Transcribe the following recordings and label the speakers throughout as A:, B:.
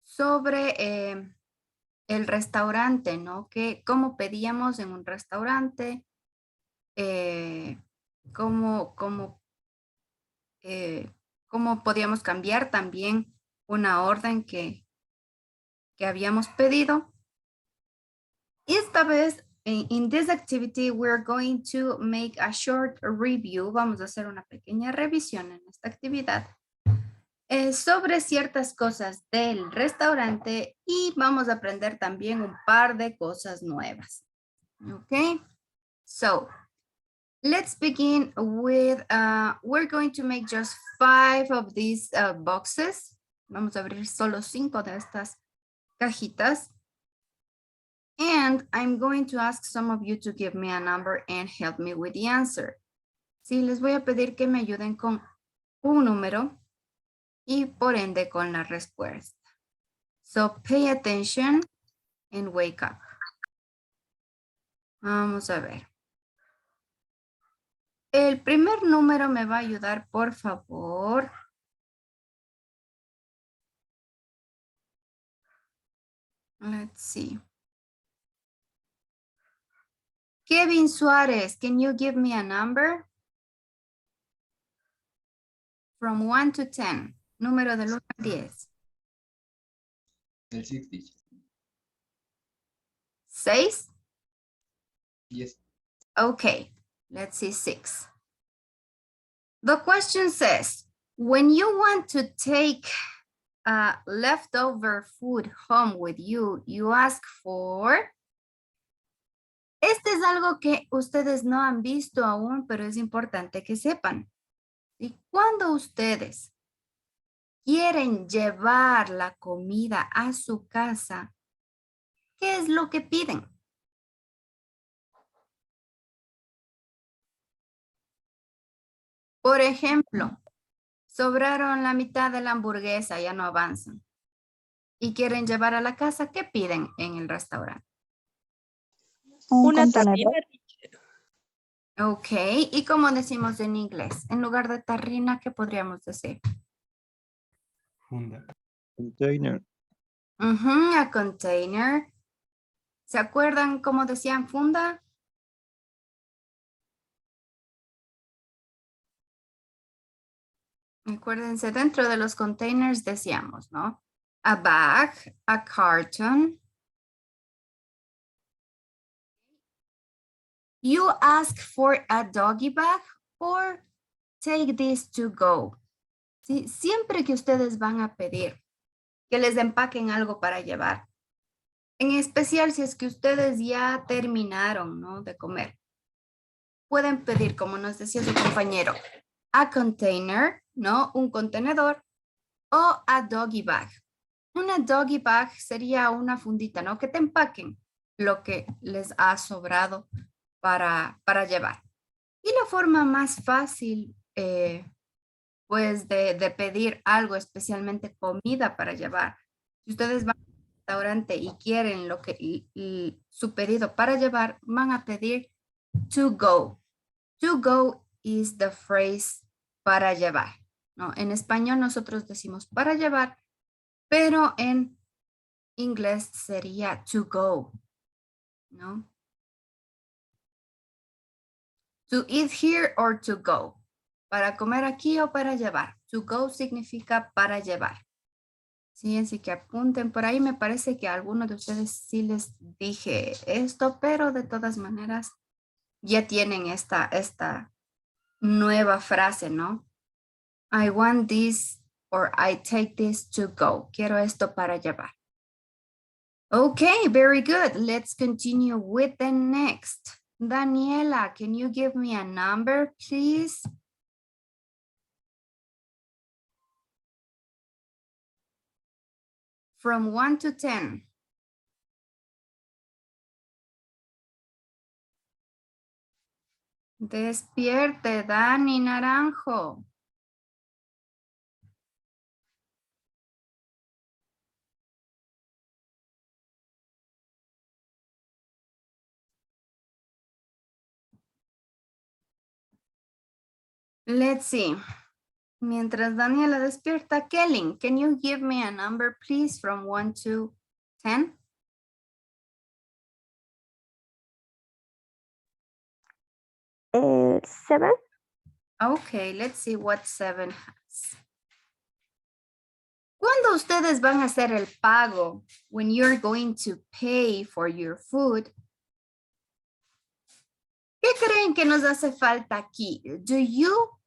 A: sobre el restaurante, ¿no? Cómo pedíamos en un restaurante, cómo, cómo podíamos cambiar también una orden que habíamos pedido. Y esta vez, in this activity, we're going to make a short review. Vamos a hacer una pequeña revisión en esta actividad sobre ciertas cosas del restaurante y vamos a aprender también un par de cosas nuevas. Okay, so let's begin with, we're going to make just 5 of these boxes. Vamos a abrir solo 5 de estas cajitas. And I'm going to ask some of you to give me a number and help me with the answer. Sí, les voy a pedir que me ayuden con un número y por ende con la respuesta. So pay attention and wake up. Vamos a ver. El primer número me va a ayudar, por favor. Let's see. Kevin Suárez, can you give me a number? From 1 to 10. Número del 1 al 10.
B: El 6
A: ¿6?
B: Yes.
A: Okay, let's see 6. The question says, when you want to take leftover food home with you, you ask for... Este es algo que ustedes no han visto aún, pero es importante que sepan. Y cuando ustedes quieren llevar la comida a su casa, ¿qué es lo que piden? Por ejemplo, sobraron la mitad de la hamburguesa, ya no avanzan. Y quieren llevar a la casa, ¿qué piden en el restaurante?
C: Una tarrina.
A: Ok, ¿y cómo decimos en inglés? En lugar de tarrina, ¿qué podríamos decir?
B: Funda.
C: Container.
A: A container. ¿Se acuerdan cómo decían funda? Acuérdense, dentro de los containers decíamos, ¿no? A bag, a carton. You ask for a doggy bag or take this to go. ¿Sí? Siempre que ustedes van a pedir que les empaquen algo para llevar, en especial si es que ustedes ya terminaron, ¿no? De comer, pueden pedir, como nos decía su compañero, a container, ¿no? Un contenedor o a doggy bag. Una doggy bag sería una fundita, ¿no? Que te empaquen lo que les ha sobrado para llevar. Y la forma más fácil, pues, de pedir algo, especialmente comida para llevar. Si ustedes van al restaurante y quieren lo que su pedido para llevar, van a pedir to go. To go is the phrase para llevar, ¿no? En español nosotros decimos para llevar, pero en inglés sería to go, ¿no? To eat here or to go. Para comer aquí o para llevar. To go significa para llevar. Sí, así que apunten por ahí. Me parece que a algunos de ustedes sí les dije esto, pero de todas maneras ya tienen esta nueva frase, ¿no? I want this or I take this to go. Quiero esto para llevar. Okay, very good. Let's continue with the next. Daniela, can you give me a number, please? From 1 to 10. Despierte, Dani Naranjo. Let's see. Mientras Daniela despierta, Kelly, can you give me a number, please, from 1 to 10?
C: Seven.
A: Okay, let's see what 7 has. ¿Cuándo ustedes van a hacer el pago? When you're going to pay for your food. ¿Qué creen que nos hace falta aquí? Do you,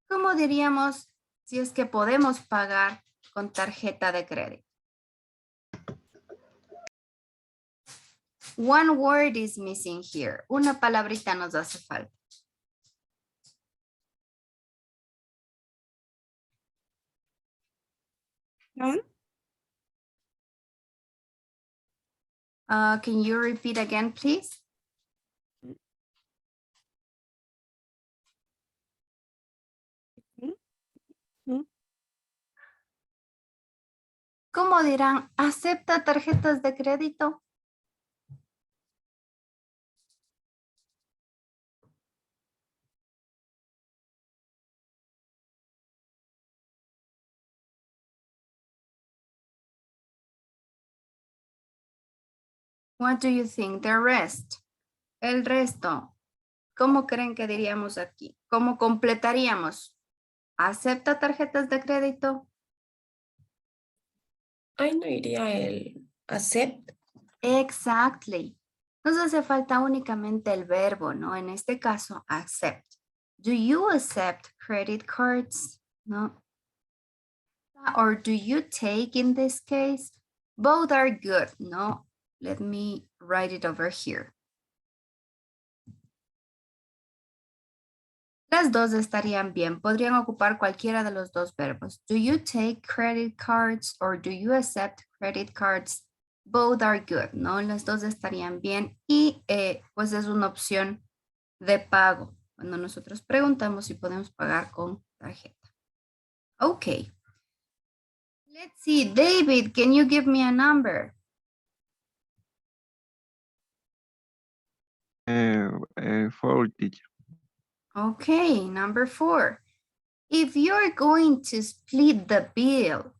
A: ¿cómo diríamos si es que podemos pagar con tarjeta de crédito? One word is missing here. Una palabrita nos hace falta. Can you repeat again, please? ¿Cómo dirán? ¿Acepta tarjetas de crédito? What do you think? The rest. El resto. ¿Cómo creen que diríamos aquí? ¿Cómo completaríamos? ¿Acepta tarjetas de crédito?
D: Ahí no iría el accept.
A: Exactly. Nos hace falta únicamente el verbo, ¿no? En este caso, accept. Do you accept credit cards? No. Or do you take in this case? Both are good, no? Let me write it over here. Las dos estarían bien. Podrían ocupar cualquiera de los dos verbos. Do you take credit cards or do you accept credit cards? Both are good, ¿no? Las dos estarían bien y pues es una opción de pago cuando nosotros preguntamos si podemos pagar con tarjeta. Okay. Let's see. David, can you give me a number?
C: 4, teacher.
A: Okay, number 4. If you're going to split the bill,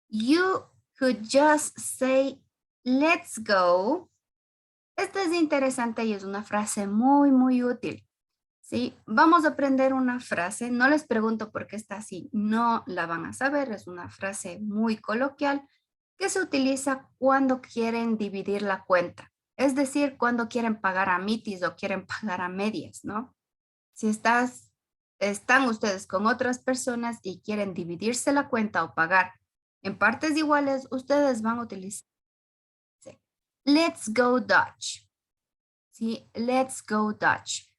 A: you could just say, let's go. Esta es interesante y es una frase muy, muy útil. ¿Sí? Vamos a aprender una frase. No les pregunto por qué está así. No la van a saber. Es una frase muy coloquial que se utiliza cuando quieren dividir la cuenta. Es decir, cuando quieren pagar a mitis o quieren pagar a medias, ¿no? Si están ustedes con otras personas y quieren dividirse la cuenta o pagar en partes iguales, ustedes van a utilizar let's go Dutch. ¿Sí? Let's go Dutch.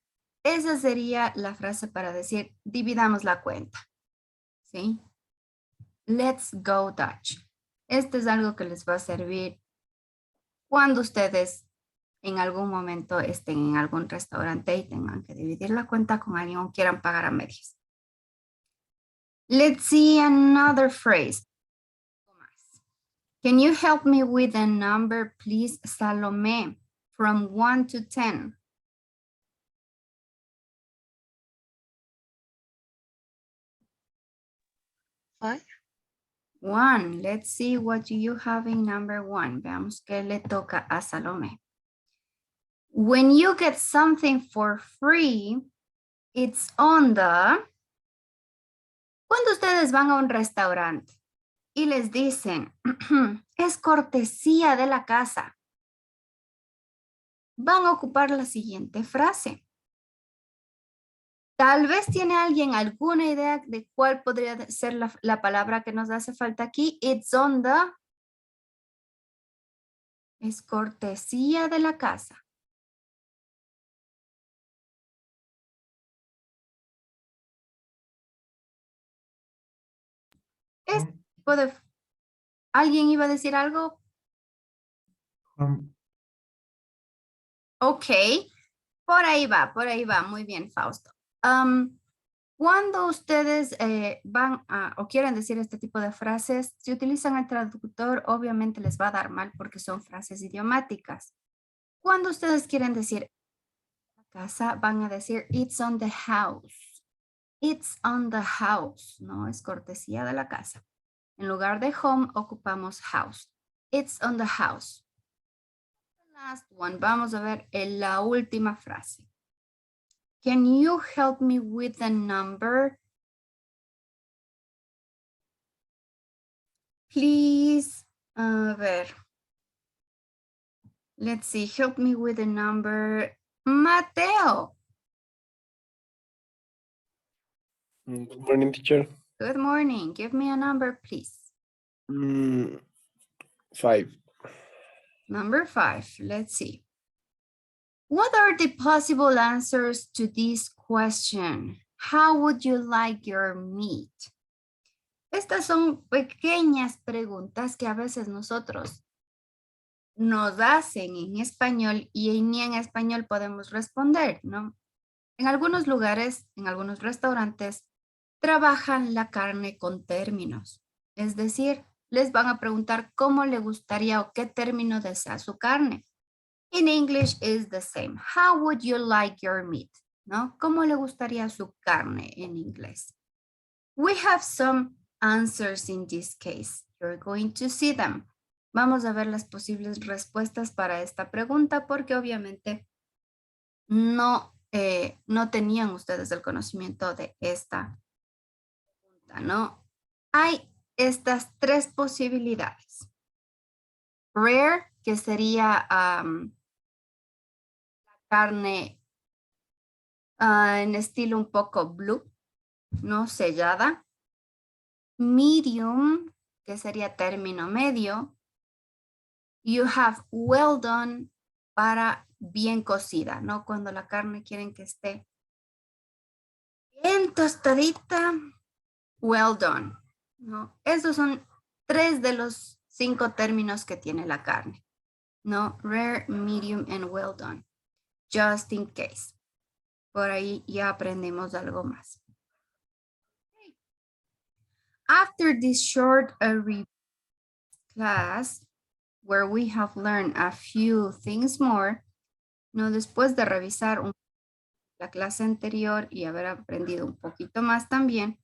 A: Esa sería la frase para decir dividamos la cuenta. ¿Sí? Let's go Dutch. Este es algo que les va a servir cuando ustedes en algún momento estén en algún restaurante y tengan que dividir la cuenta con alguien o quieran pagar a medias. Let's see another phrase. Can you help me with a number, please, Salome, from 1 to 10?
E: Five.
A: 1. Let's see what do you have in number 1. Veamos qué le toca a Salome. When you get something for free, it's on the... Cuando ustedes van a un restaurante y les dicen, es cortesía de la casa, van a ocupar la siguiente frase. Tal vez tiene alguien alguna idea de cuál podría ser la palabra que nos hace falta aquí. It's on the... Es cortesía de la casa. Este tipo de... ¿Alguien iba a decir algo? Ok, por ahí va, muy bien, Fausto. Cuando ustedes van a, o quieren decir este tipo de frases, si utilizan el traductor, obviamente les va a dar mal porque son frases idiomáticas. Cuando ustedes quieren decir la casa, van a decir it's on the house. It's on the house, ¿no? Es cortesía de la casa. En lugar de home, ocupamos house. It's on the house. The last one, vamos a ver la última frase. Can you help me with the number? Please, a ver. Let's see, help me with the number. Mateo.
E: Good morning, teacher.
A: Good morning. Give me a number, please.
E: 5.
A: Number 5. Let's see. What are the possible answers to this question? How would you like your meat? Estas son pequeñas preguntas que a veces nosotros nos hacen en español y ni en español podemos responder, ¿no? En algunos lugares, en algunos restaurantes, trabajan la carne con términos. Es decir, les van a preguntar cómo le gustaría o qué término desea su carne. In English is the same. How would you like your meat? ¿No? ¿Cómo le gustaría su carne en inglés? We have some answers in this case. You're going to see them. Vamos a ver las posibles respuestas para esta pregunta porque obviamente no tenían ustedes el conocimiento de esta pregunta, ¿no? Hay estas 3 posibilidades. Rare, que sería la carne en estilo un poco blue, no sellada. Medium, que sería término medio. You have well done para bien cocida, ¿no? Cuando la carne quieren que esté bien tostadita, well done, ¿no? Esos son 3 de los 5 términos que tiene la carne, ¿no? Rare, medium, and well done. Just in case. Por ahí ya aprendimos algo más. After this short review class, where we have learned a few things more, ¿no? Después de revisar la clase anterior y haber aprendido un poquito más también,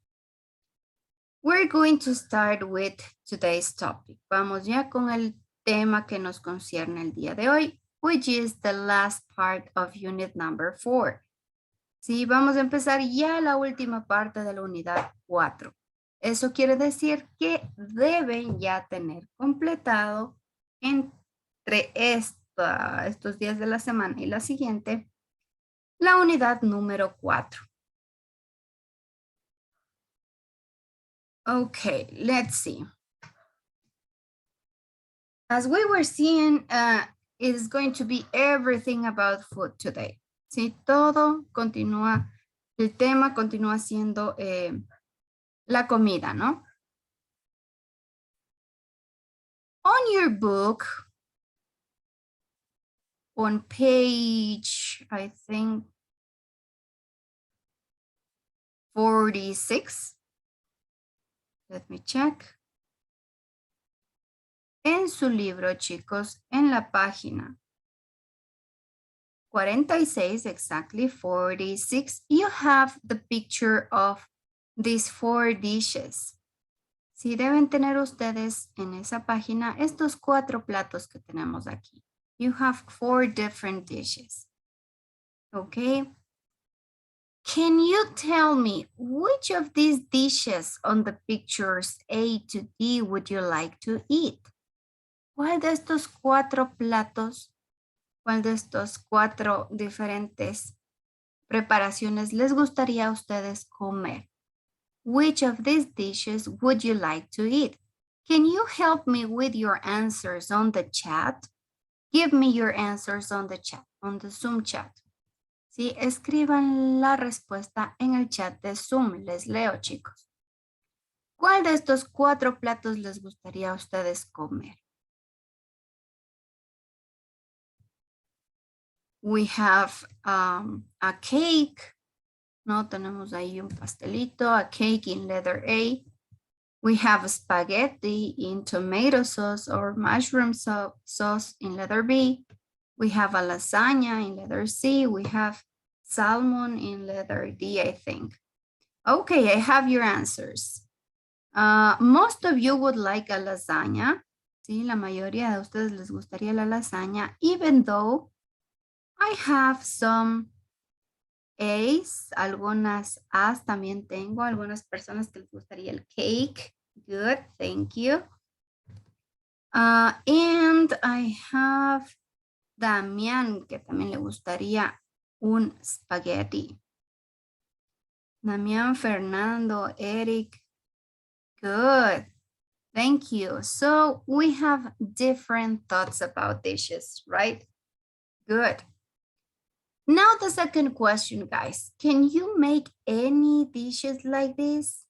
A: we're going to start with today's topic. Vamos ya con el tema que nos concierne el día de hoy, which is the last part of unit number 4. Sí, vamos a empezar ya la última parte de la unidad 4. Eso quiere decir que deben ya tener completado entre estos días de la semana y la siguiente, la unidad número 4. Okay, let's see. As we were seeing, it is going to be everything about food today. Sí, todo continúa, el tema continúa siendo la comida, ¿no? On your book, on page, I think, 46. Let me check. En su libro, chicos, en la página 46, exactly 46, you have the picture of these 4 dishes. Sí, deben tener ustedes en esa página estos 4 platos que tenemos aquí. You have 4 different dishes. Okay. Can you tell me which of these dishes on the pictures A to D would you like to eat? ¿Cuál de estos 4 platos, cuál de estos 4 diferentes preparaciones les gustaría a ustedes comer? Which of these dishes would you like to eat? Can you help me with your answers on the chat? Give me your answers on the chat, on the Zoom chat. Sí, escriban la respuesta en el chat de Zoom. Les leo, chicos. ¿Cuál de estos 4 platos les gustaría a ustedes comer? We have a cake. No, tenemos ahí un pastelito, a cake in letter A. We have spaghetti in tomato sauce or mushroom sauce in letter B. We have a lasagna in letter C. We have salmon in letter D, I think. Okay, I have your answers. Most of you would like a lasagna. Sí, la mayoría de ustedes les gustaría la lasaña, even though I have some A's, algunas A's también tengo, algunas personas que les gustaría el cake. Good, thank you. And I have Damián, que también le gustaría un spaghetti. Damián, Fernando, Eric. Good. Thank you. So we have different thoughts about dishes, right? Good. Now the second question, guys. Can you make any dishes like this?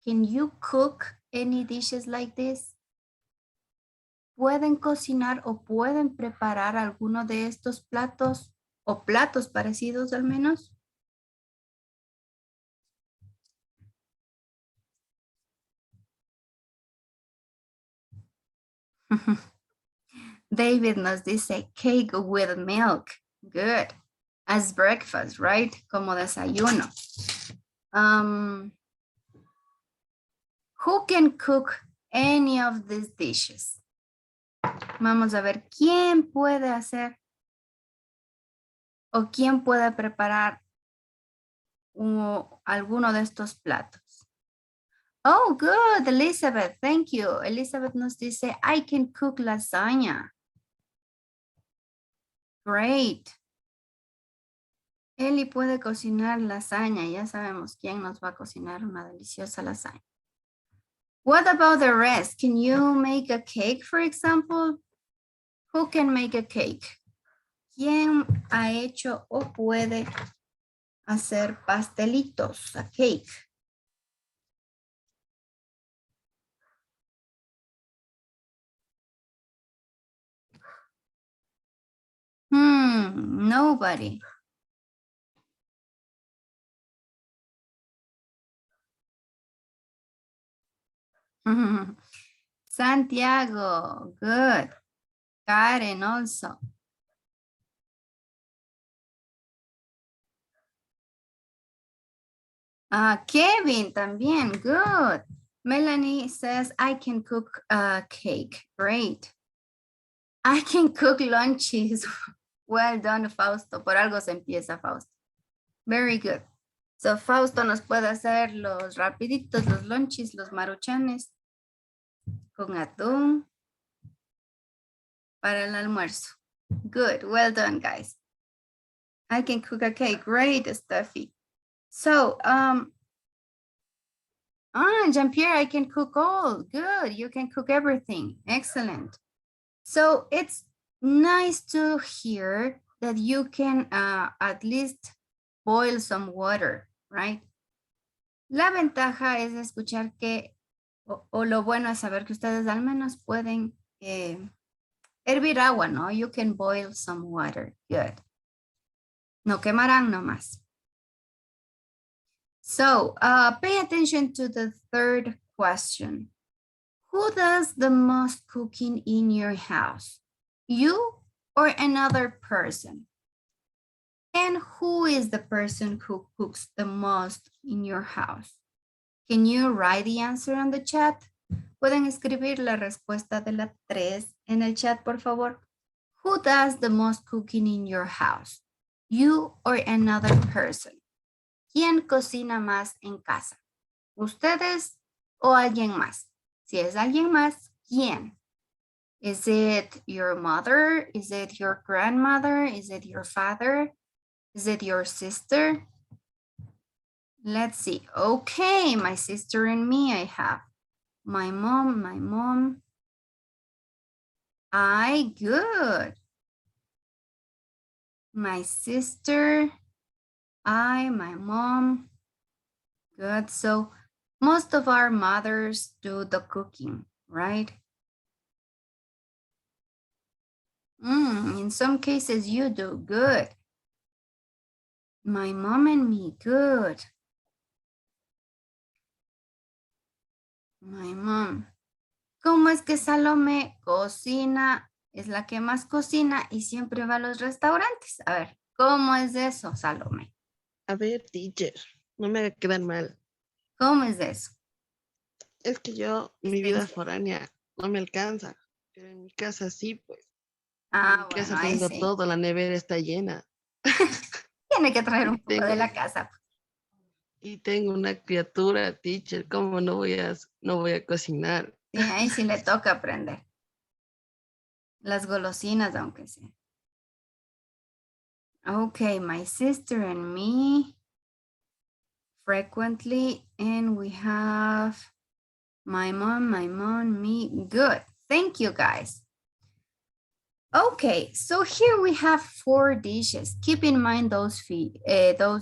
A: Can you cook any dishes like this? ¿Pueden cocinar o pueden preparar alguno de estos platos o platos parecidos al menos? David nos dice cake with milk. Good. As breakfast, right? Como desayuno. Who can cook any of these dishes? Vamos a ver quién puede hacer o quién puede preparar alguno de estos platos. Oh, good, Elizabeth. Thank you. Elizabeth nos dice, I can cook lasagna. Great. Eli puede cocinar lasaña. Ya sabemos quién nos va a cocinar una deliciosa lasaña. What about the rest? Can you make a cake, for example? Who can make a cake? ¿Quién ha hecho o puede hacer pastelitos, a cake? Nobody. Santiago, good. Karen also. Kevin también, good. Melanie says, I can cook a cake, great. I can cook lunches. Well done, Fausto. Por algo se empieza, Fausto. Very good. So, Fausto nos puede hacer los rapiditos, los lunches, los maruchanes con atún para el almuerzo. Good. Well done, guys. I can cook a cake. Great, Steffi. So, Jean-Pierre, I can cook all. Good. You can cook everything. Excellent. So it's nice to hear that you can at least boil some water, right? La ventaja es escuchar que, o lo bueno es saber que ustedes al menos pueden hervir agua, ¿no? You can boil some water. Good. No quemarán nomás. So pay attention to the third question. Who does the most cooking in your house? You or another person? And who is the person who cooks the most in your house? Can you write the answer on the chat? Pueden escribir la respuesta de la 3 en el chat, por favor. Who does the most cooking in your house? You or another person? ¿Quién cocina más en casa? ¿Ustedes o alguien más? Si es alguien más, ¿quién? Is it your mother? Is it your grandmother? Is it your father? Is it your sister? Let's see. Okay, my sister and me, I have. My mom. Good. My sister, my mom. Good. So most of our mothers do the cooking, right? In some cases you do. Good. My mom and me. Good. My mom. ¿Cómo es que Salome cocina? Es la que más cocina y siempre va a los restaurantes. A ver, ¿cómo es eso, Salome?
F: A ver, teacher. No me haga quedar mal.
A: ¿Cómo es eso?
F: Es que yo, mi vida foránea no me alcanza. Pero en mi casa sí, pues. En
A: Ah,
F: mi casa
A: bueno, ahí
F: tengo
A: sí.
F: todo, la nevera está llena.
A: Tiene que traer
F: Y
A: un poco de
F: tengo,
A: la casa.
F: y tengo una criatura, teacher. ¿Cómo no voy a cocinar?
A: Sí, ahí sí le toca aprender. Las golosinas, aunque sea. Okay, my sister and me frequently, and we have my mom, me. Good. Thank you, guys. Okay, so here we have 4 dishes. Keep in mind those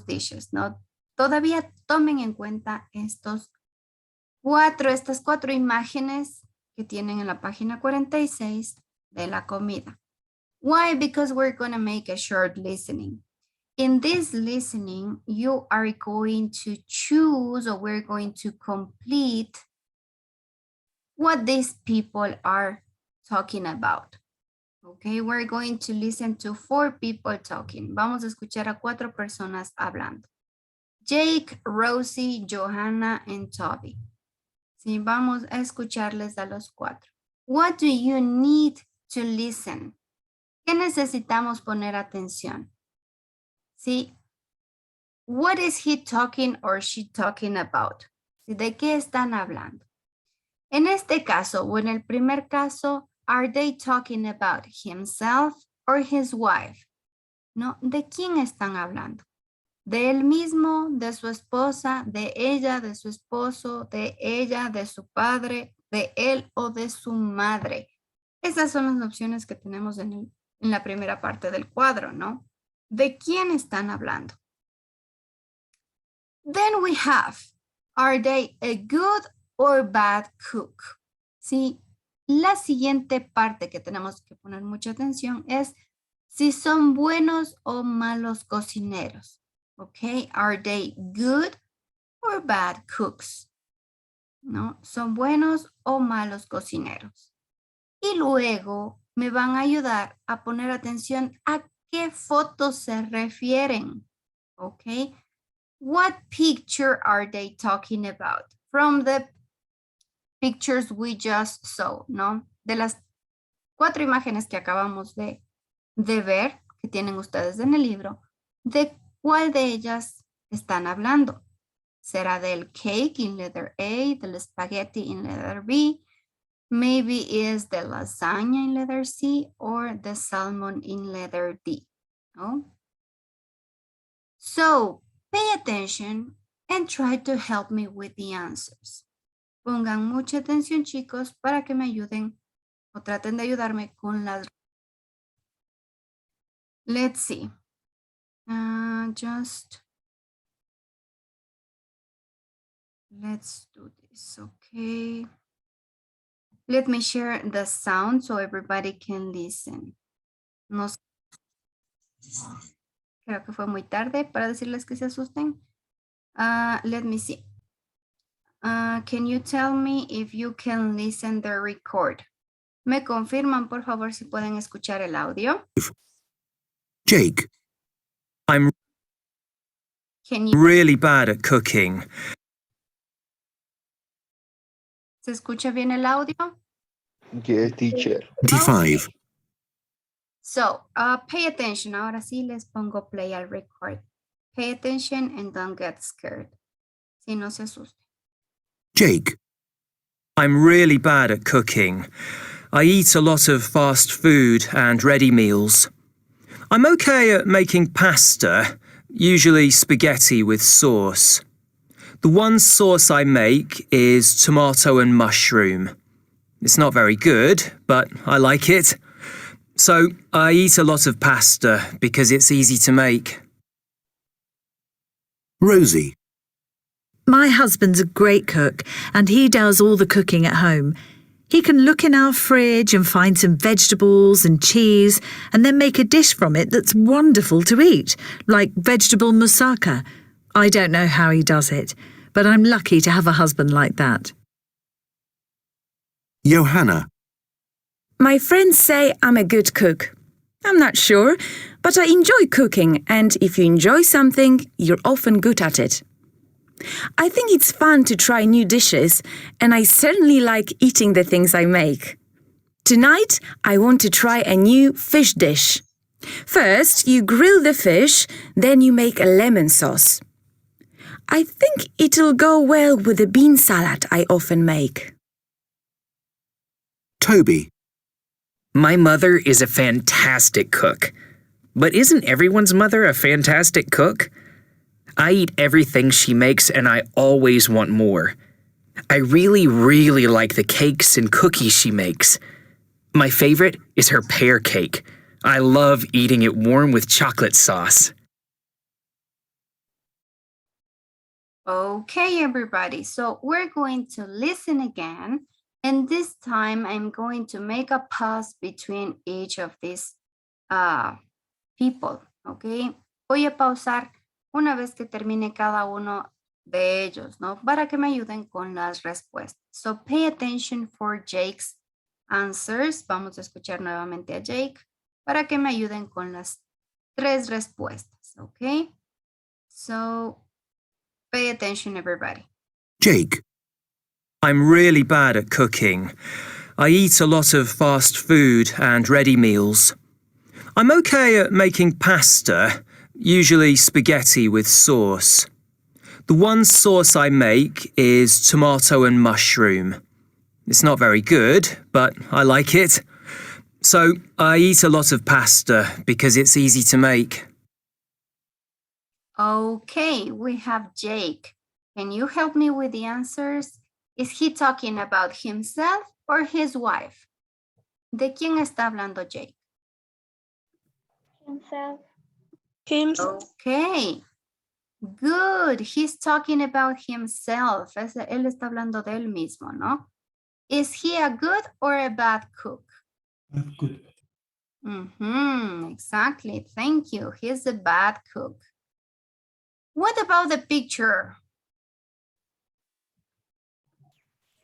A: dishes, ¿no? Todavía tomen en cuenta estas 4 imágenes que tienen en la página 46 de la comida. Why? Because we're going to make a short listening. In this listening, you are going to choose, or we're going to complete what these people are talking about. Okay, we're going to listen to 4 people talking. Vamos a escuchar a 4 personas hablando. Jake, Rosie, Johanna, and Toby. Sí, vamos a escucharles a los 4. What do you need to listen? ¿Qué necesitamos poner atención? Sí. What is he talking or she talking about? ¿Sí? ¿De qué están hablando? En este caso, o en el primer caso, are they talking about himself or his wife? ¿No? ¿De quién están hablando? ¿De él mismo, de su esposa, de ella, de su esposo, de ella, de su padre, de él o de su madre? Esas son las opciones que tenemos en la primera parte del cuadro, ¿no? ¿De quién están hablando? Then we have, are they a good or bad cook? Sí, la siguiente parte que tenemos que poner mucha atención es si son buenos o malos cocineros. Okay, are they good or bad cooks? ¿No? ¿Son buenos o malos cocineros? Y luego me van a ayudar a poner atención a qué fotos se refieren. Okay, what picture are they talking about? From the pictures we just saw, ¿no? De las 4 imágenes que acabamos de ver, que tienen ustedes en el libro, ¿de cuál de ellas están hablando? ¿Será del cake in letter A, del spaghetti in letter B? Maybe is the lasagna in letter C or the salmon in letter D, ¿no? So, pay attention and try to help me with the answers. Pongan mucha atención, chicos, para que me ayuden o traten de ayudarme con las. Let's see. Let's do this, okay. Let me share the sound so everybody can listen. No sé. Creo que fue muy tarde para decirles que se asusten. Let me see. Can you tell me if you can listen the record? ¿Me confirman, por favor, si pueden escuchar el audio?
G: Jake, I'm
A: Can you...
G: really bad at cooking.
A: ¿Se escucha bien el audio?
E: Yes, teacher.
G: 25.
A: So, pay attention. Ahora sí les pongo play al record. Pay attention and don't get scared. Si no se asusten.
G: Jake, I'm really bad at cooking. I eat a lot of fast food and ready meals. I'm okay at making pasta, usually spaghetti with sauce. The one sauce I make is tomato and mushroom. It's not very good, but I like it. So I eat a lot of pasta because it's easy to make.
H: Rosie. My husband's a great cook and he does all the cooking at home. He can look in our fridge and find some vegetables and cheese and then make a dish from it that's wonderful to eat, like vegetable moussaka. I don't know how he does it, but I'm lucky to have a husband like that. Johanna.
I: My friends say I'm a good cook. I'm not sure, but I enjoy cooking, and if you enjoy something, you're often good at it. I think it's fun to try new dishes, and I certainly like eating the things I make. Tonight, I want to try a new fish dish. First, you grill the fish, then you make a lemon sauce. I think it'll go well with the bean salad I often make.
J: Toby.
G: My mother is a fantastic cook. But isn't everyone's mother a fantastic cook? I eat everything she makes and I always want more. I really like the cakes and cookies she makes. My favorite is her pear cake. I love eating it warm with chocolate sauce.
A: Okay, everybody. So we're going to listen again. And this time I'm going to make a pause between each of these people. Okay. Voy a pausar una vez que termine cada uno de ellos, ¿no? Para que me ayuden con las respuestas. So pay attention for Jake's answers. Vamos a escuchar nuevamente a Jake para que me ayuden con las 3 respuestas. Okay. So pay attention, everybody.
J: Jake.
G: I'm really bad at cooking. I eat a lot of fast food and ready meals. I'm okay at making pasta, usually spaghetti with sauce. The one sauce I make is tomato and mushroom. It's not very good, but I like it. So I eat a lot of pasta because it's easy to make.
A: Okay, we have Jake. Can you help me with the answers? Is he talking about himself or his wife? ¿De quién está hablando Jake?
K: Himself.
A: Okay, good. He's talking about himself. Él está hablando de él mismo, ¿no? Is he a good or a bad cook?
B: Good.
A: Exactly. Thank you. He's a bad cook. What about the picture?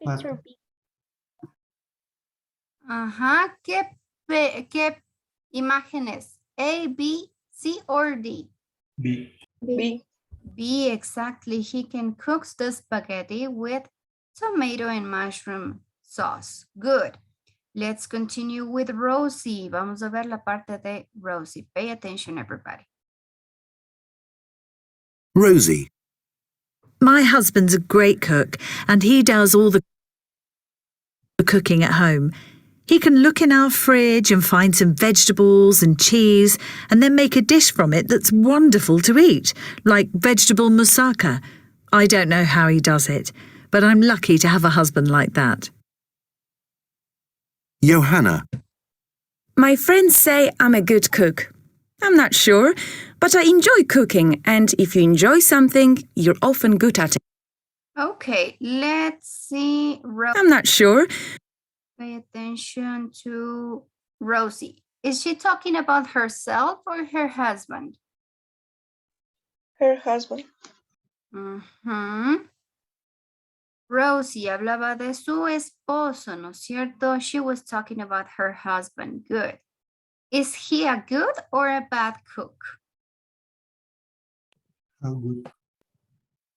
K: Picture B.
A: ¿Qué imágenes? A, B, C, or D?
B: B.
K: B.
A: B, exactly. He can cook the spaghetti with tomato and mushroom sauce. Good. Let's continue with Rosie. Vamos a ver la parte de Rosie. Pay attention, everybody.
J: Rosie.
H: My husband's a great cook, and he does all the cooking at home. He can look in our fridge and find some vegetables and cheese, and then make a dish from it that's wonderful to eat, like vegetable moussaka. I don't know how he does it, but I'm lucky to have a husband like that.
J: Johanna.
I: My friends say I'm a good cook. I'm not sure, but I enjoy cooking, and if you enjoy something, you're often good at it.
A: Okay, let's see.
I: I'm not sure.
A: Pay attention to Rosie. Is she talking about herself or her husband?
K: Her husband.
A: Rosie hablaba de su esposo, ¿no es cierto? She was talking about her husband. Good. Is he a good or a bad cook?
B: Good.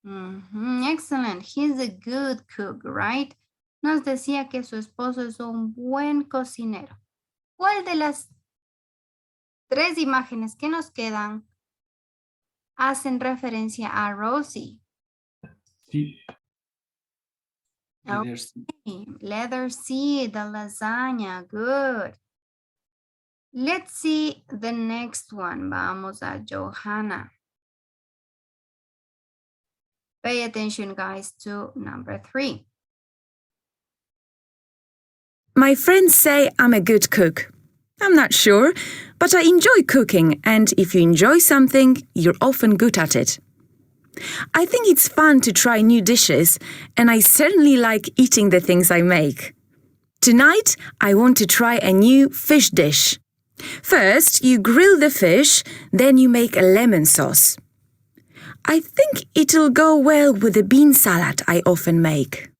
A: Excellent. He's a good cook, right? Nos decía que su esposo es un buen cocinero. ¿Cuál de las 3 imágenes que nos quedan hacen referencia a Rosie?
B: Sí.
A: Okay. Letter C, the lasagna. Good. Let's see the next one. Vamos a Johanna. Pay attention, guys, to number 3.
I: My friends say I'm a good cook. I'm not sure, but I enjoy cooking, and if you enjoy something, you're often good at it. I think it's fun to try new dishes, and I certainly like eating the things I make. Tonight, I want to try a new fish dish. First, you grill the fish, then you make a lemon sauce. I think it'll go well with the bean salad I often make.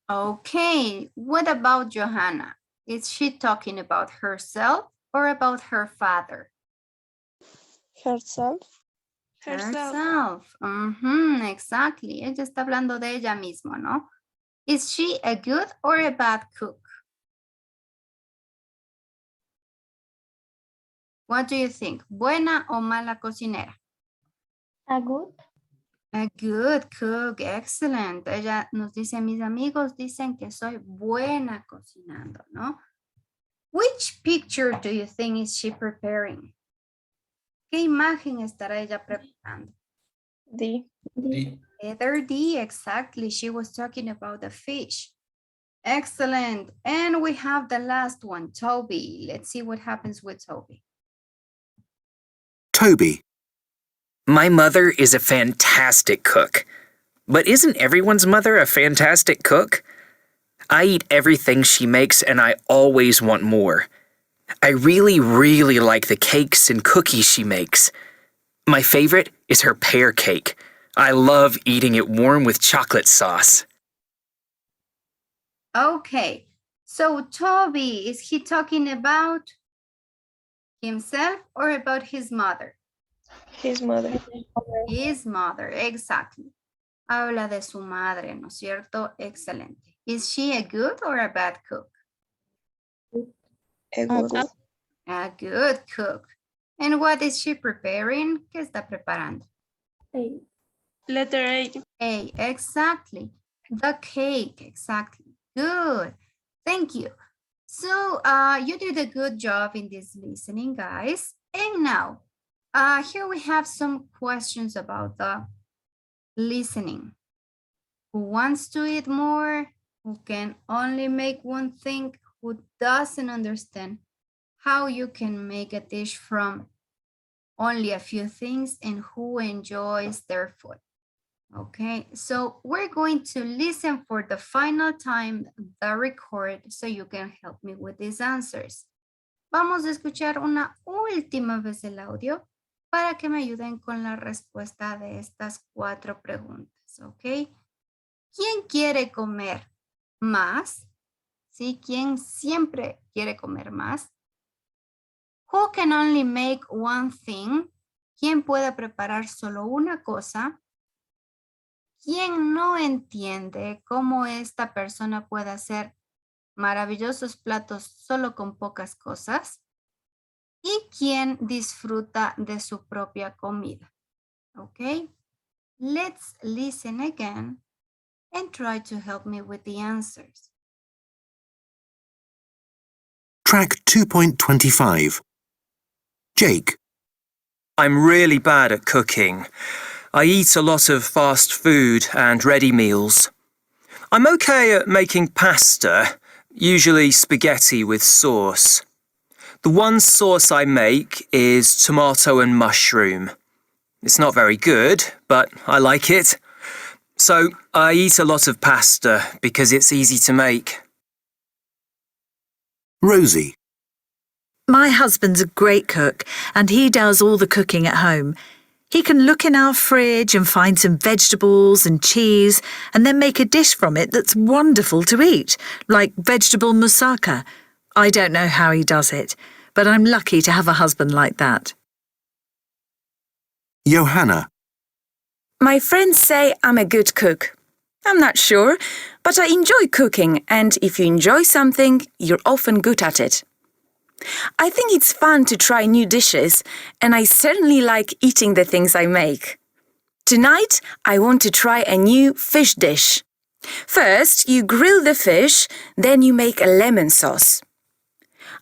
A: Okay, what about Johanna? Is she talking about herself or about her father?
K: Herself. Herself.
A: Exactly. Ella está hablando de ella misma, ¿no? Is she a good or a bad cook? What do you think? ¿Buena o mala cocinera?
K: A good.
A: A good cook, excellent. Ella nos dice, mis amigos dicen que soy buena cocinando, ¿no? Which picture do you think is she preparing? ¿Qué imagen estará ella preparando?
K: D.
B: D.
A: Letter D, exactly. She was talking about the fish. Excellent. And we have the last one, Toby. Let's see what happens with Toby.
J: Toby.
G: My mother is a fantastic cook. But isn't everyone's mother a fantastic cook? I eat everything she makes and I always want more. I really, really like the cakes and cookies she makes. My favorite is her pear cake. I love eating it warm with chocolate sauce.
A: Okay, so Toby, is he talking about himself or about his mother?
K: His mother.
A: His mother, exactly. Habla de su madre, ¿no es cierto? Excelente. Is she a good or a bad cook?
K: A good.
A: A good cook. And what is she preparing? ¿Qué está preparando?
K: Letter A.
A: A, exactly. The cake, exactly. Good. Thank you. So you did a good job in this listening, guys. And now, here we have some questions about the listening. Who wants to eat more? Who can only make one thing? Who doesn't understand how you can make a dish from only a few things, and who enjoys their food? Okay, so we're going to listen for the final time the record so you can help me with these answers. Vamos a escuchar una última vez el audio para que me ayuden con la respuesta de estas 4 preguntas, ¿ok? ¿Quién quiere comer más? ¿Sí? ¿Quién siempre quiere comer más? Who can only make one thing? ¿Quién puede preparar solo una cosa? ¿Quién no entiende cómo esta persona puede hacer maravillosos platos solo con pocas cosas? ¿Y quién disfruta de su propia comida? Okay, let's listen again and try to help me with the answers.
J: Track 2.25. Jake.
G: I'm really bad at cooking. I eat a lot of fast food and ready meals. I'm okay at making pasta, usually spaghetti with sauce. The one sauce I make is tomato and mushroom. It's not very good, but I like it. So I eat a lot of pasta because it's easy to make.
J: Rosie.
H: My husband's a great cook, and he does all the cooking at home. He can look in our fridge and find some vegetables and cheese, and then make a dish from it that's wonderful to eat, like vegetable moussaka. I don't know how he does it, but I'm lucky to have a husband like that.
J: Johanna.
I: My friends say I'm a good cook. I'm not sure, but I enjoy cooking, and if you enjoy something, you're often good at it. I think it's fun to try new dishes, and I certainly like eating the things I make. Tonight, I want to try a new fish dish. First, you grill the fish, then you make a lemon sauce.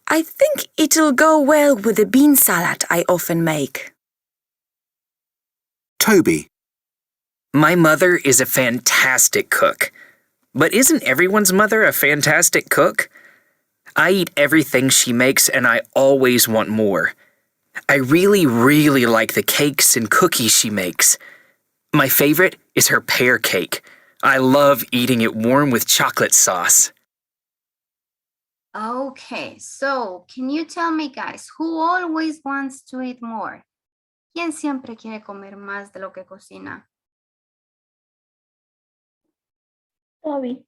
I: I think it'll go well with the bean salad I often make.
J: Toby.
G: My mother is a fantastic cook. But isn't everyone's mother a fantastic cook? I eat everything she makes and I always want more. I really, really like the cakes and cookies she makes. My favorite is her pear cake. I love eating it warm with chocolate sauce.
A: Okay, so can you tell me, guys, who always wants to eat more? ¿Quién siempre quiere comer más de lo que cocina?
K: Toby.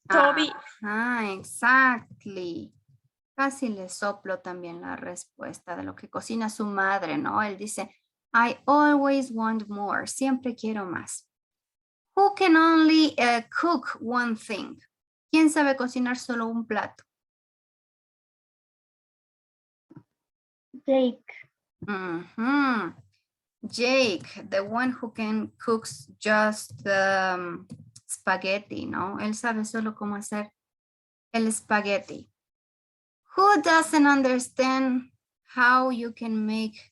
K: Toby.
A: Ah, exactly. Casi le soplo también la respuesta de lo que cocina su madre, ¿no? Él dice, I always want more. Siempre quiero más. Who can only cook one thing? ¿Quién sabe cocinar solo un plato?
K: Jake.
A: Mhm. Jake, the one who can cook just spaghetti, ¿no? Él sabe solo cómo hacer el spaghetti. Who doesn't understand how you can make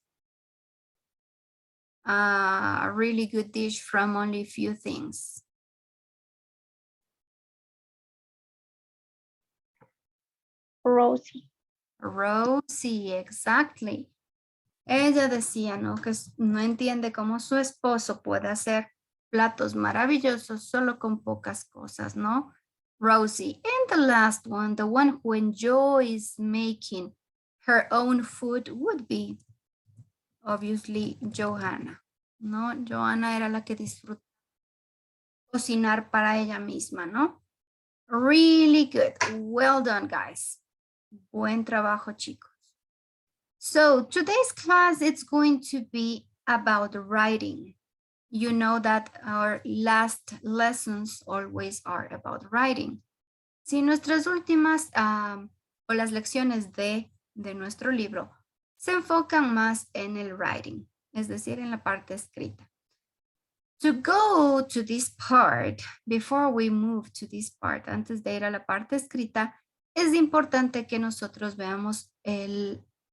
A: a really good dish from only a few things?
K: Rosie.
A: Rosie, exactly. Ella decía, ¿no? Que no entiende cómo su esposo puede hacer platos maravillosos solo con pocas cosas, ¿no? Rosie. And the last one, the one who enjoys making her own food would be, obviously, Johanna, ¿no? Johanna era la que disfrutaba cocinar para ella misma, ¿no? Really good. Well done, guys. Buen trabajo, chicos. So today's class, it's going to be about writing. You know that our last lessons always are about writing. Si nuestras últimas o las lecciones de nuestro libro se enfocan más en el writing, es decir, en la parte escrita. To go to this part, before we move to this part, antes de ir a la parte escrita, es importante que nosotros veamos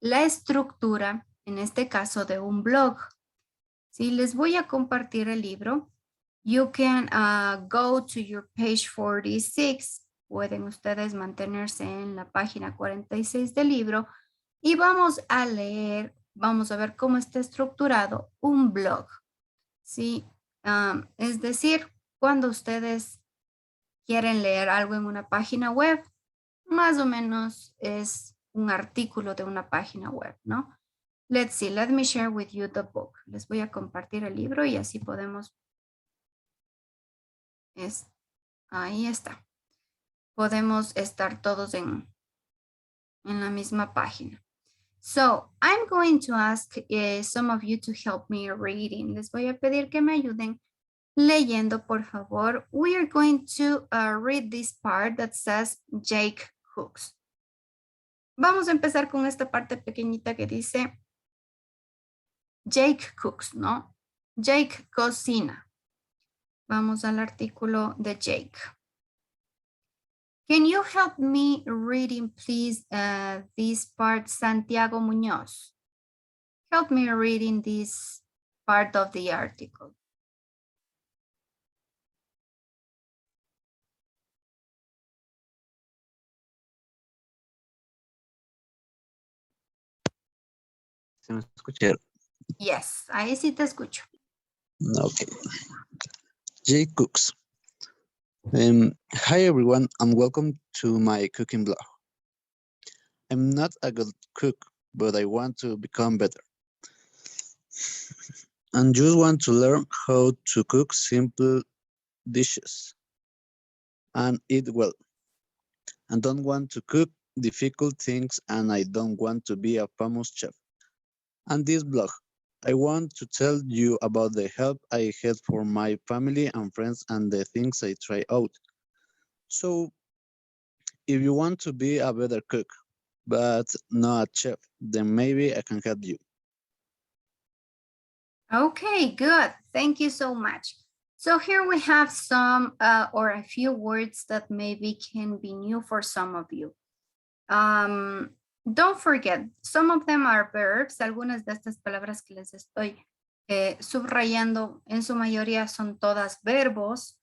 A: la estructura, en este caso, de un blog. Si les voy a compartir el libro, you can go to your page 46. Pueden ustedes mantenerse en la página 46 del libro y vamos a leer, vamos a ver cómo está estructurado un blog. ¿Sí? Es decir, cuando ustedes quieren leer algo en una página web, más o menos es un artículo de una página web, ¿no? Let's see, let me share with you the book. Les voy a compartir el libro y así podemos. Ahí está. Podemos estar todos en la misma página. So, I'm going to ask some of you to help me reading. Les voy a pedir que me ayuden leyendo, por favor. We are going to read this part that says Jake cooks. Vamos a empezar con esta parte pequeñita que dice Jake cooks, ¿no? Jake cocina. Vamos al artículo de Jake. Can you help me reading, please, this part, Santiago Muñoz? Help me reading this part of the article.
L: ¿Se me escucha?
A: Yes, ahí sí te escucho.
L: Okay. Jake cooks. Hi everyone and welcome to my cooking blog. I'm not a good cook, but I want to become better. And just want to learn how to cook simple dishes and eat well. And don't want to cook difficult things, and I don't want to be a famous chef. And this blog, I want to tell you about the help I had for my family and friends and the things I try out. So, if you want to be a better cook, but not a chef, then maybe I can help you.
A: Okay, good. Thank you so much. So here we have some or a few words that maybe can be new for some of you. Don't forget, some of them are verbs. Algunas de estas palabras que les estoy subrayando en su mayoría son todas verbos,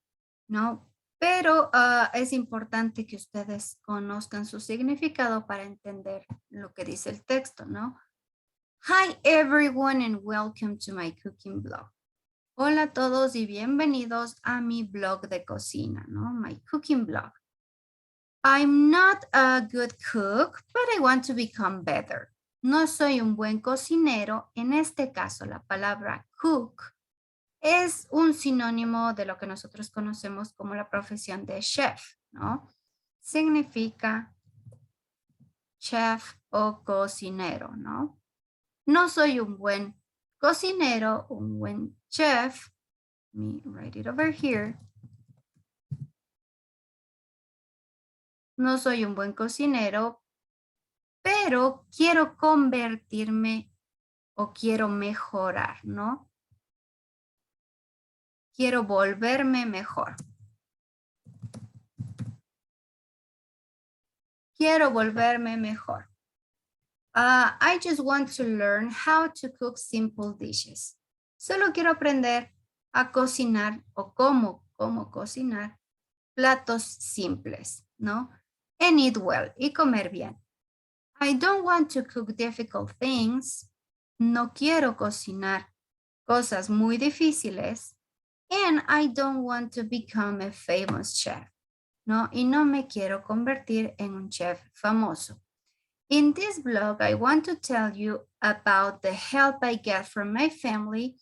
A: ¿no? Pero es importante que ustedes conozcan su significado para entender lo que dice el texto, ¿no? Hi everyone and welcome to my cooking blog. Hola a todos y bienvenidos a mi blog de cocina, ¿no? My cooking blog. I'm not a good cook, but I want to become better. No soy un buen cocinero. En este caso, la palabra cook es un sinónimo de lo que nosotros conocemos como la profesión de chef, ¿no? Significa chef o cocinero, ¿no? No soy un buen cocinero, un buen chef. Let me write it over here. No soy un buen cocinero, pero quiero convertirme o quiero mejorar, ¿no? Quiero volverme mejor. Quiero volverme mejor. I just want to learn how to cook simple dishes. Solo quiero aprender a cocinar o cómo cocinar platos simples, ¿no? And eat well, y comer bien. I don't want to cook difficult things. No quiero cocinar cosas muy difíciles. And I don't want to become a famous chef, ¿no? Y no me quiero convertir en un chef famoso. In this blog, I want to tell you about the help I get from my family.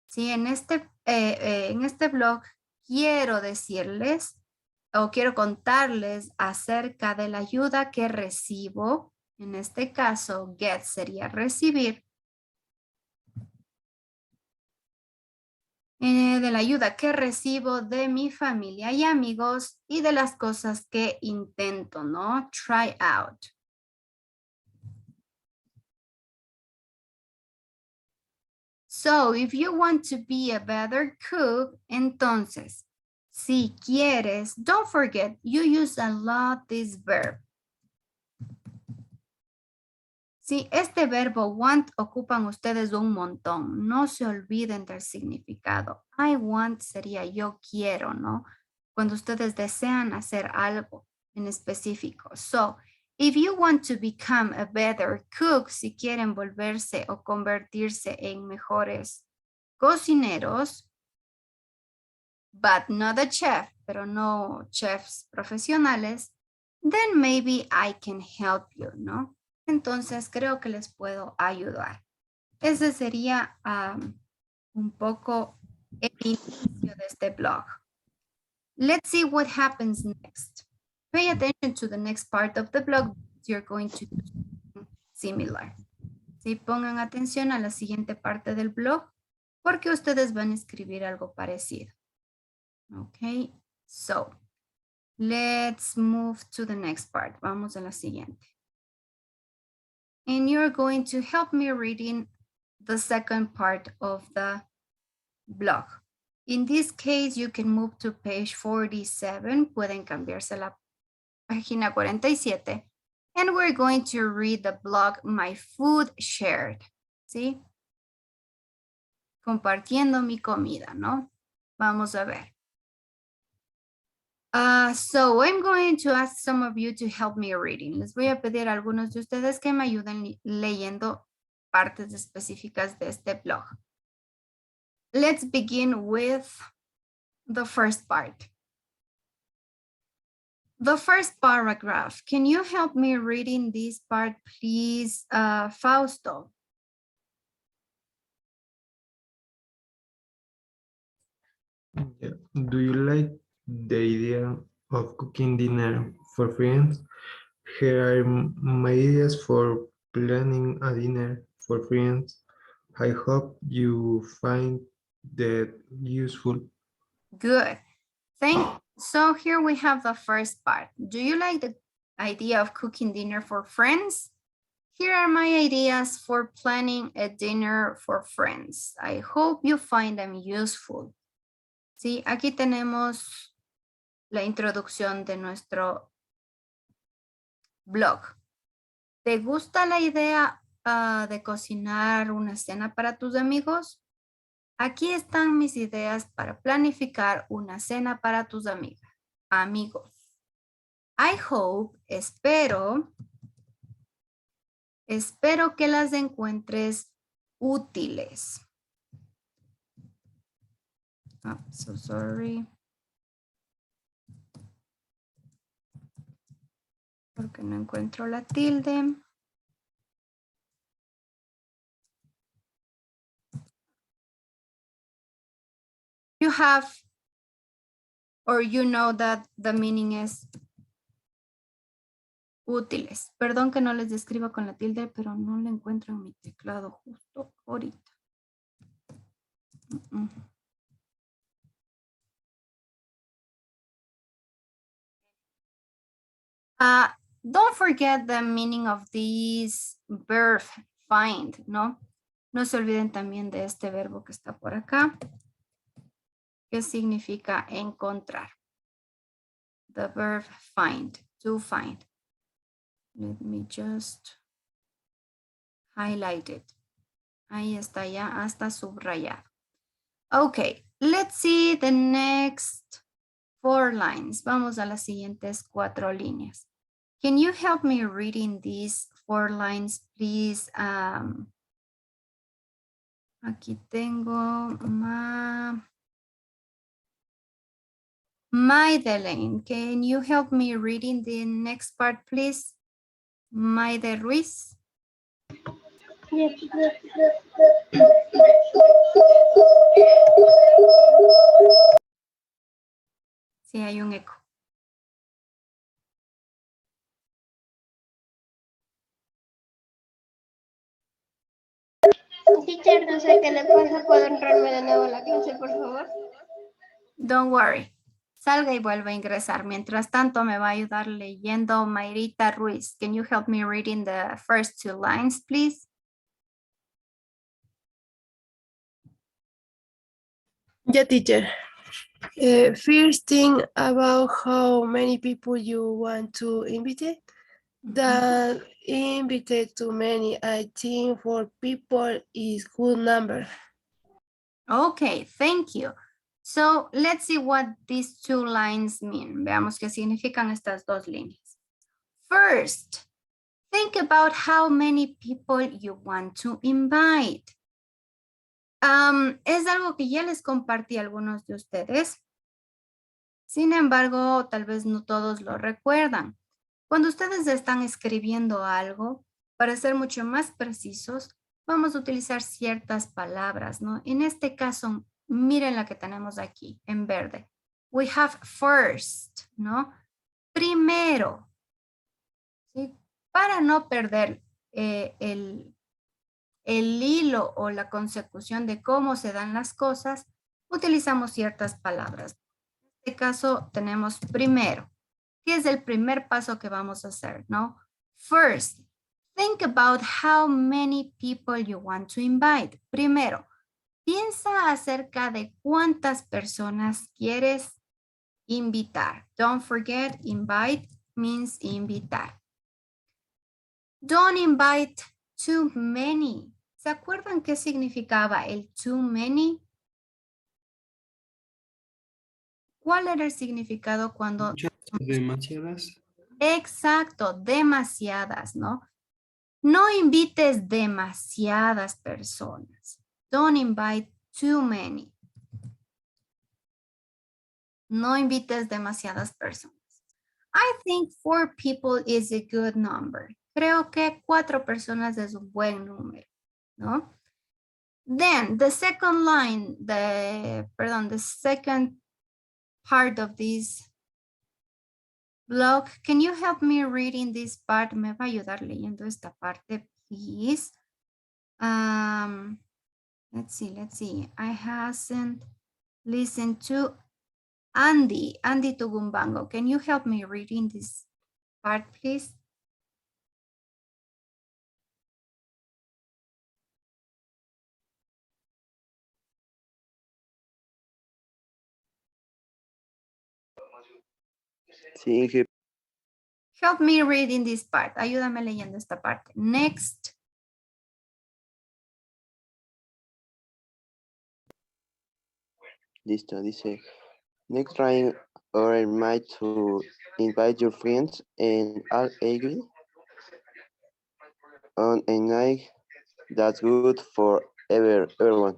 A: Sí, en este blog quiero decirles o quiero contarles acerca de la ayuda que recibo. En este caso, get sería recibir. De la ayuda que recibo de mi familia y amigos y de las cosas que intento, ¿no? Try out. So, if you want to be a better cook, entonces, si quieres, don't forget, you use a lot this verb. Sí, este verbo want ocupan ustedes un montón. No se olviden del significado. I want sería yo quiero, ¿no? Cuando ustedes desean hacer algo en específico. So, if you want to become a better cook, si quieren volverse o convertirse en mejores cocineros, but not a chef, pero no chefs profesionales, then maybe I can help you, ¿no? Entonces creo que les puedo ayudar. Ese sería un poco el inicio de este blog. Let's see what happens next. Pay attention to the next part of the blog. You're going to do something similar. Sí, pongan atención a la siguiente parte del blog porque ustedes van a escribir algo parecido. Okay, so let's move to the next part. Vamos a la siguiente. And you're going to help me reading the second part of the blog. In this case, you can move to page 47. Pueden cambiarse la página 47. And we're going to read the blog, My Food Shared. ¿Sí? Compartiendo mi comida, ¿no? Vamos a ver. So I'm going to ask some of you to help me reading. Les voy a pedir a algunos de ustedes que me ayuden leyendo partes específicas de este blog. Let's begin with the first part. The first paragraph. Can you help me reading this part, please, Fausto?
B: Yeah. Do you like the idea of cooking dinner for friends? Here are my ideas for planning a dinner for friends. I hope you find that useful.
A: Good. So here we have the first part. Do you like the idea of cooking dinner for friends? Here are my ideas for planning a dinner for friends. I hope you find them useful. Sí, aquí tenemos la introducción de nuestro blog. ¿Te gusta la idea de cocinar una cena para tus amigos? Aquí están mis ideas para planificar una cena para tus amigos. I hope, espero que las encuentres útiles. Oh, so sorry. Porque no encuentro la tilde. You have, or you know that the meaning is útiles. Perdón que no les describo con la tilde, pero no la encuentro en mi teclado justo ahorita. Don't forget the meaning of this verb find, ¿no? No se olviden también de este verbo que está por acá, que significa encontrar. The verb find, to find. Let me just highlight it. Ahí está ya hasta subrayado. Okay, let's see the next 4 lines. Vamos a las siguientes 4 líneas. Can you help me reading these 4 lines, please? Aquí tengo Maideleine. Can you help me reading the next part, please? Maide Ruiz. Sí, hay un eco.
K: Teacher, no sé qué le pasa. ¿Puedo entrarme de nuevo a la clase, por favor?
A: Don't worry. Salga y vuelva a ingresar. Mientras tanto, me va a ayudar leyendo Mayrita Ruiz. Can you help me reading the first 2 lines, please?
M: Yeah, teacher. First thing about how many people you want to invite. That invite too many. I think 4 people is good number.
A: Okay, thank you. So let's see what these 2 lines mean. Veamos qué significan estas 2 líneas. First, think about how many people you want to invite. Es algo que ya les compartí a algunos de ustedes. Sin embargo, tal vez no todos lo recuerdan. Cuando ustedes están escribiendo algo, para ser mucho más precisos, vamos a utilizar ciertas palabras, ¿no? En este caso, miren la que tenemos aquí en verde. We have first, ¿no? Primero. ¿Sí? Para no perder el hilo o la consecución de cómo se dan las cosas, utilizamos ciertas palabras. En este caso tenemos primero, que es el primer paso que vamos a hacer, ¿no? First, think about how many people you want to invite. Primero, piensa acerca de cuántas personas quieres invitar. Don't forget, invite means invitar. Don't invite too many. ¿Se acuerdan qué significaba el too many? ¿Cuál era el significado cuando...
B: Demasiadas.
A: Exacto, demasiadas, ¿no? No invites demasiadas personas. Don't invite too many. No invites demasiadas personas. I think 4 people is a good number. Creo que 4 personas es un buen número, ¿no? Then the second line, the second part of this blog, can you help me reading this part? Me va a ayudar leyendo esta parte, please. Let's see. I hasn't listened to Andy Tugumbango. Can you help me reading this part, please?
E: Sí,
A: Help me reading this part. Ayúdame leyendo esta parte. Next.
E: listo, dice. Next trying or invite to invite your friends and all agree on a night that's good for everyone.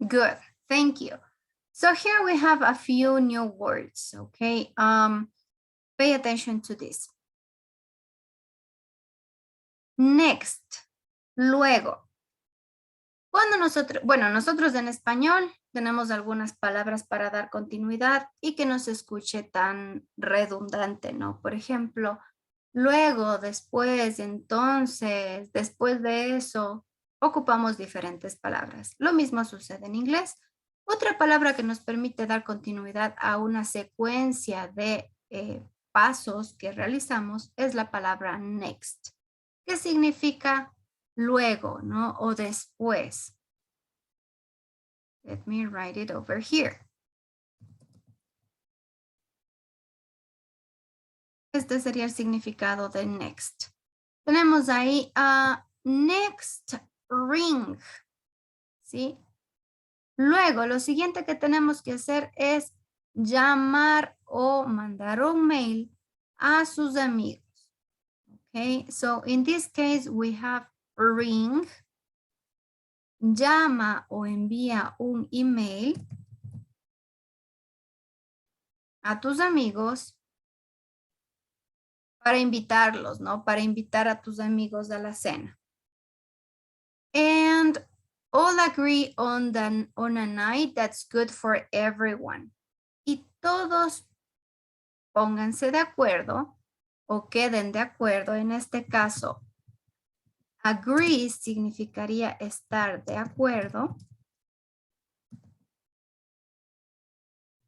A: Good. Thank you. So here we have a few new words, okay? Pay attention to this. Next, luego. Cuando nosotros en español tenemos algunas palabras para dar continuidad y que no se escuche tan redundante, ¿no? Por ejemplo, luego, después, entonces, después de eso, ocupamos diferentes palabras. Lo mismo sucede en inglés. Otra palabra que nos permite dar continuidad a una secuencia de pasos que realizamos es la palabra next, que significa luego, ¿no? O después. Let me write it over here. Este sería el significado de next. Tenemos ahí next ring, ¿sí? Luego, lo siguiente que tenemos que hacer es llamar o mandar un mail a sus amigos. Okay, so in this case we have ring. Llama o envía un email a tus amigos para invitarlos, ¿no? Para invitar a tus amigos a la cena. And all agree on a night that's good for everyone. Y todos pónganse de acuerdo o queden de acuerdo. En este caso, agree significaría estar de acuerdo.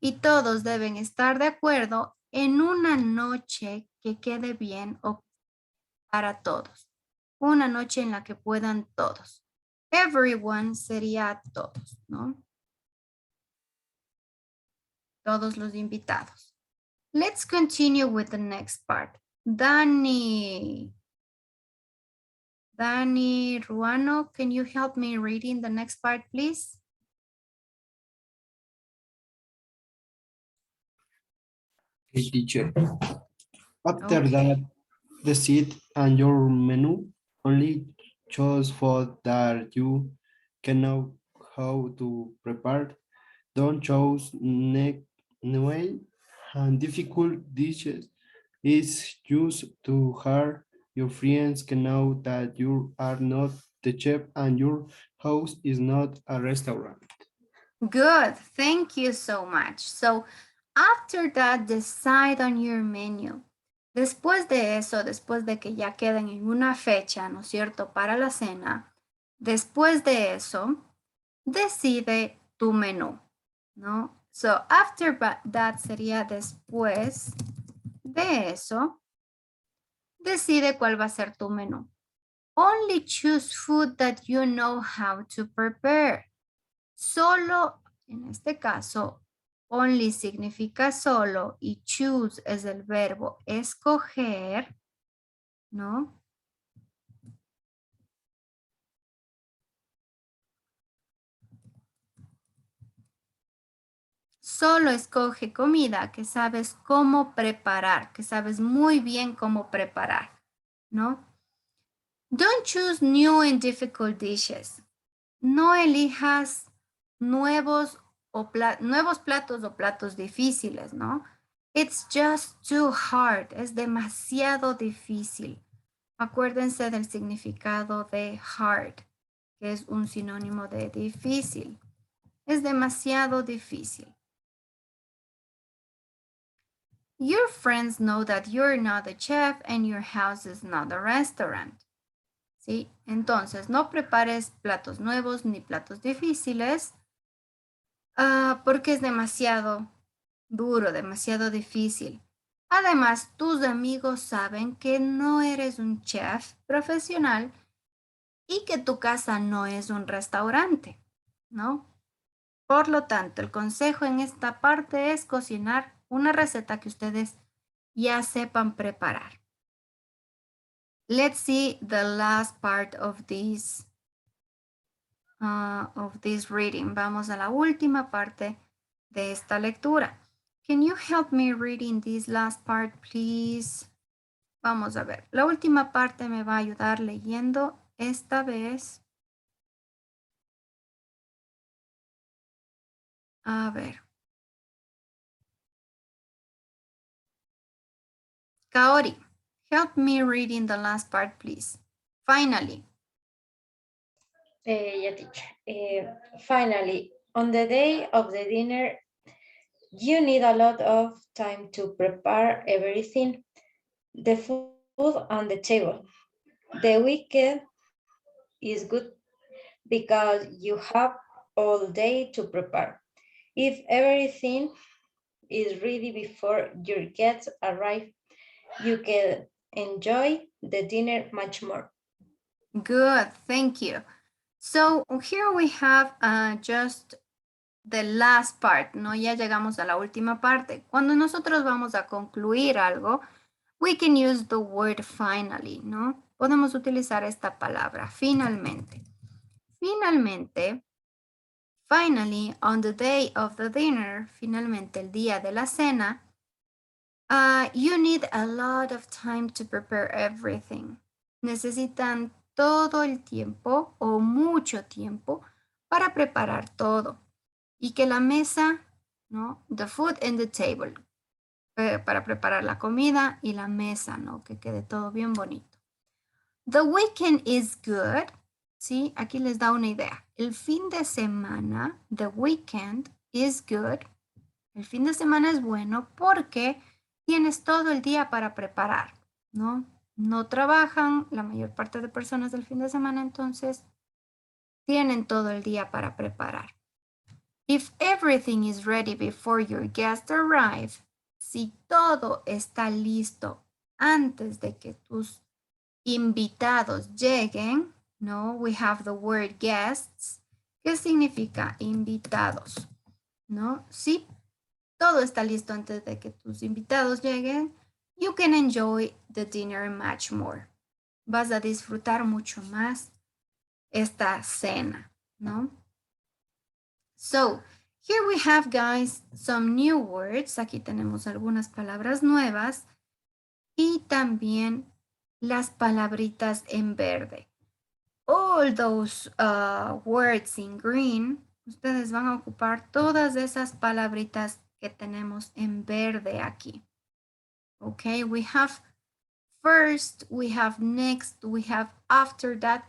A: Y todos deben estar de acuerdo en una noche que quede bien o para todos. Una noche en la que puedan todos. Everyone sería todos, ¿no? Todos los invitados. Let's continue with the next part. Dani Ruano, can you help me reading the next part, please?
N: Okay, teacher. After
A: Okay.
N: that, the seat and your menu only choose food that you can know how to prepare. Don't choose new and difficult dishes. It's just too hard. Your friends can know that you are not the chef and your house is not a restaurant.
A: Good, thank you so much. So after that, decide on your menu. Después de eso, después de que ya queden en una fecha, ¿no es cierto?, para la cena, después de eso, decide tu menú, ¿no? So after that sería después de eso, decide cuál va a ser tu menú. Only choose food that you know how to prepare. Solo, en este caso, only significa solo y choose es el verbo escoger, ¿no? Solo escoge comida que sabes cómo preparar, que sabes muy bien cómo preparar, ¿no? Don't choose new and difficult dishes. No elijas nuevos platos o platos difíciles, ¿no? It's just too hard. Es demasiado difícil. Acuérdense del significado de hard, que es un sinónimo de difícil. Es demasiado difícil. Your friends know that you're not a chef and your house is not a restaurant. ¿Sí? Entonces, no prepares platos nuevos ni platos difíciles porque es demasiado duro, demasiado difícil. Además, tus amigos saben que no eres un chef profesional y que tu casa no es un restaurante, ¿no? Por lo tanto, el consejo en esta parte es cocinar una receta que ustedes ya sepan preparar. Let's see the last part of this reading. Vamos a la última parte de esta lectura. Can you help me reading this last part, please? Vamos a ver. La última parte me va a ayudar leyendo esta vez. A ver. Kaori, help me reading the last part, please. Finally.
O: Yeah, teacher. Finally, on the day of the dinner, you need a lot of time to prepare everything, the food on the table. The weekend is good because you have all day to prepare. If everything is ready before your guests arrive, you can enjoy the dinner much more.
A: Good, thank you. So here we have just the last part, ¿no? Ya llegamos a la última parte. Cuando nosotros vamos a concluir algo, we can use the word finally, ¿no? Podemos utilizar esta palabra, finalmente. Finalmente, finally, on the day of the dinner, finalmente el día de la cena, you need a lot of time to prepare everything. Necesitan todo el tiempo o mucho tiempo para preparar todo. Y que la mesa, ¿no? The food and the table. Para preparar la comida y la mesa, ¿no? Que quede todo bien bonito. The weekend is good. ¿Sí? Aquí les da una idea. El fin de semana, the weekend is good. El fin de semana es bueno porque tienes todo el día para preparar, ¿no? No trabajan la mayor parte de personas del fin de semana, entonces tienen todo el día para preparar. If everything is ready before your guests arrive, si todo está listo antes de que tus invitados lleguen, no, we have the word guests, que significa invitados, ¿no? Si todo está listo antes de que tus invitados lleguen, you can enjoy the dinner much more. Vas a disfrutar mucho más esta cena, ¿no? So, here we have, guys, some new words. Aquí tenemos algunas palabras nuevas y también las palabritas en verde. All those words in green, ustedes van a ocupar todas esas palabritas que tenemos en verde aquí. Okay, we have first, we have next, we have after that.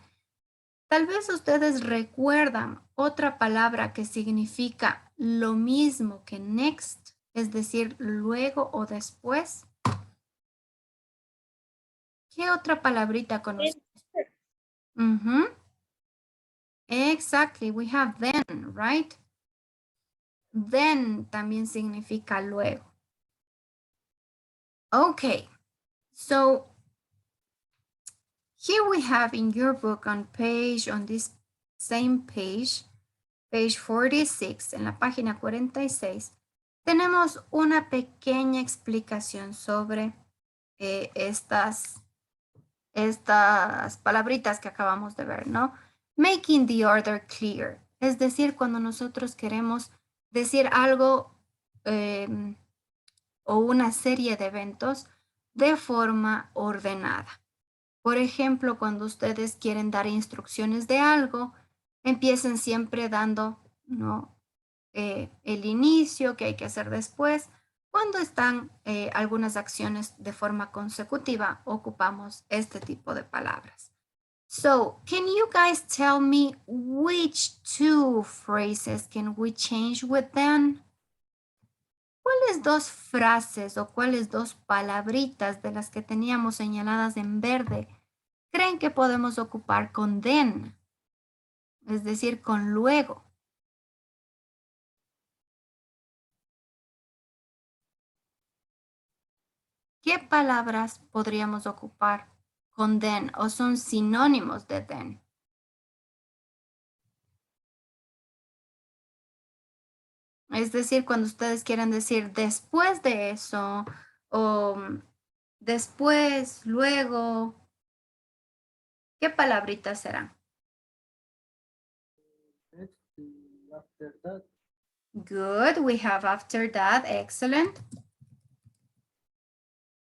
A: Tal vez ustedes recuerdan otra palabra que significa lo mismo que next, es decir, luego o después. ¿Qué otra palabrita conocemos? Exactly, we have then, right? Then también significa luego. Okay, so here we have in your book on this same page, page 46, en la página 46, tenemos una pequeña explicación sobre estas palabritas que acabamos de ver, ¿no? Making the order clear, es decir, cuando nosotros queremos decir algo o una serie de eventos de forma ordenada. Por ejemplo, cuando ustedes quieren dar instrucciones de algo, empiecen siempre dando, ¿no? El inicio que hay que hacer después. Cuando están algunas acciones de forma consecutiva, ocupamos este tipo de palabras. So, can you guys tell me which two phrases can we change with then? ¿Cuáles dos frases o cuáles dos palabritas de las que teníamos señaladas en verde creen que podemos ocupar con then? Es decir, con luego. ¿Qué palabras podríamos ocupar con then o son sinónimos de then? Es decir, cuando ustedes quieren decir después de eso o después, luego, ¿qué palabritas serán?
N: After that.
A: Good, we have after that, excellent.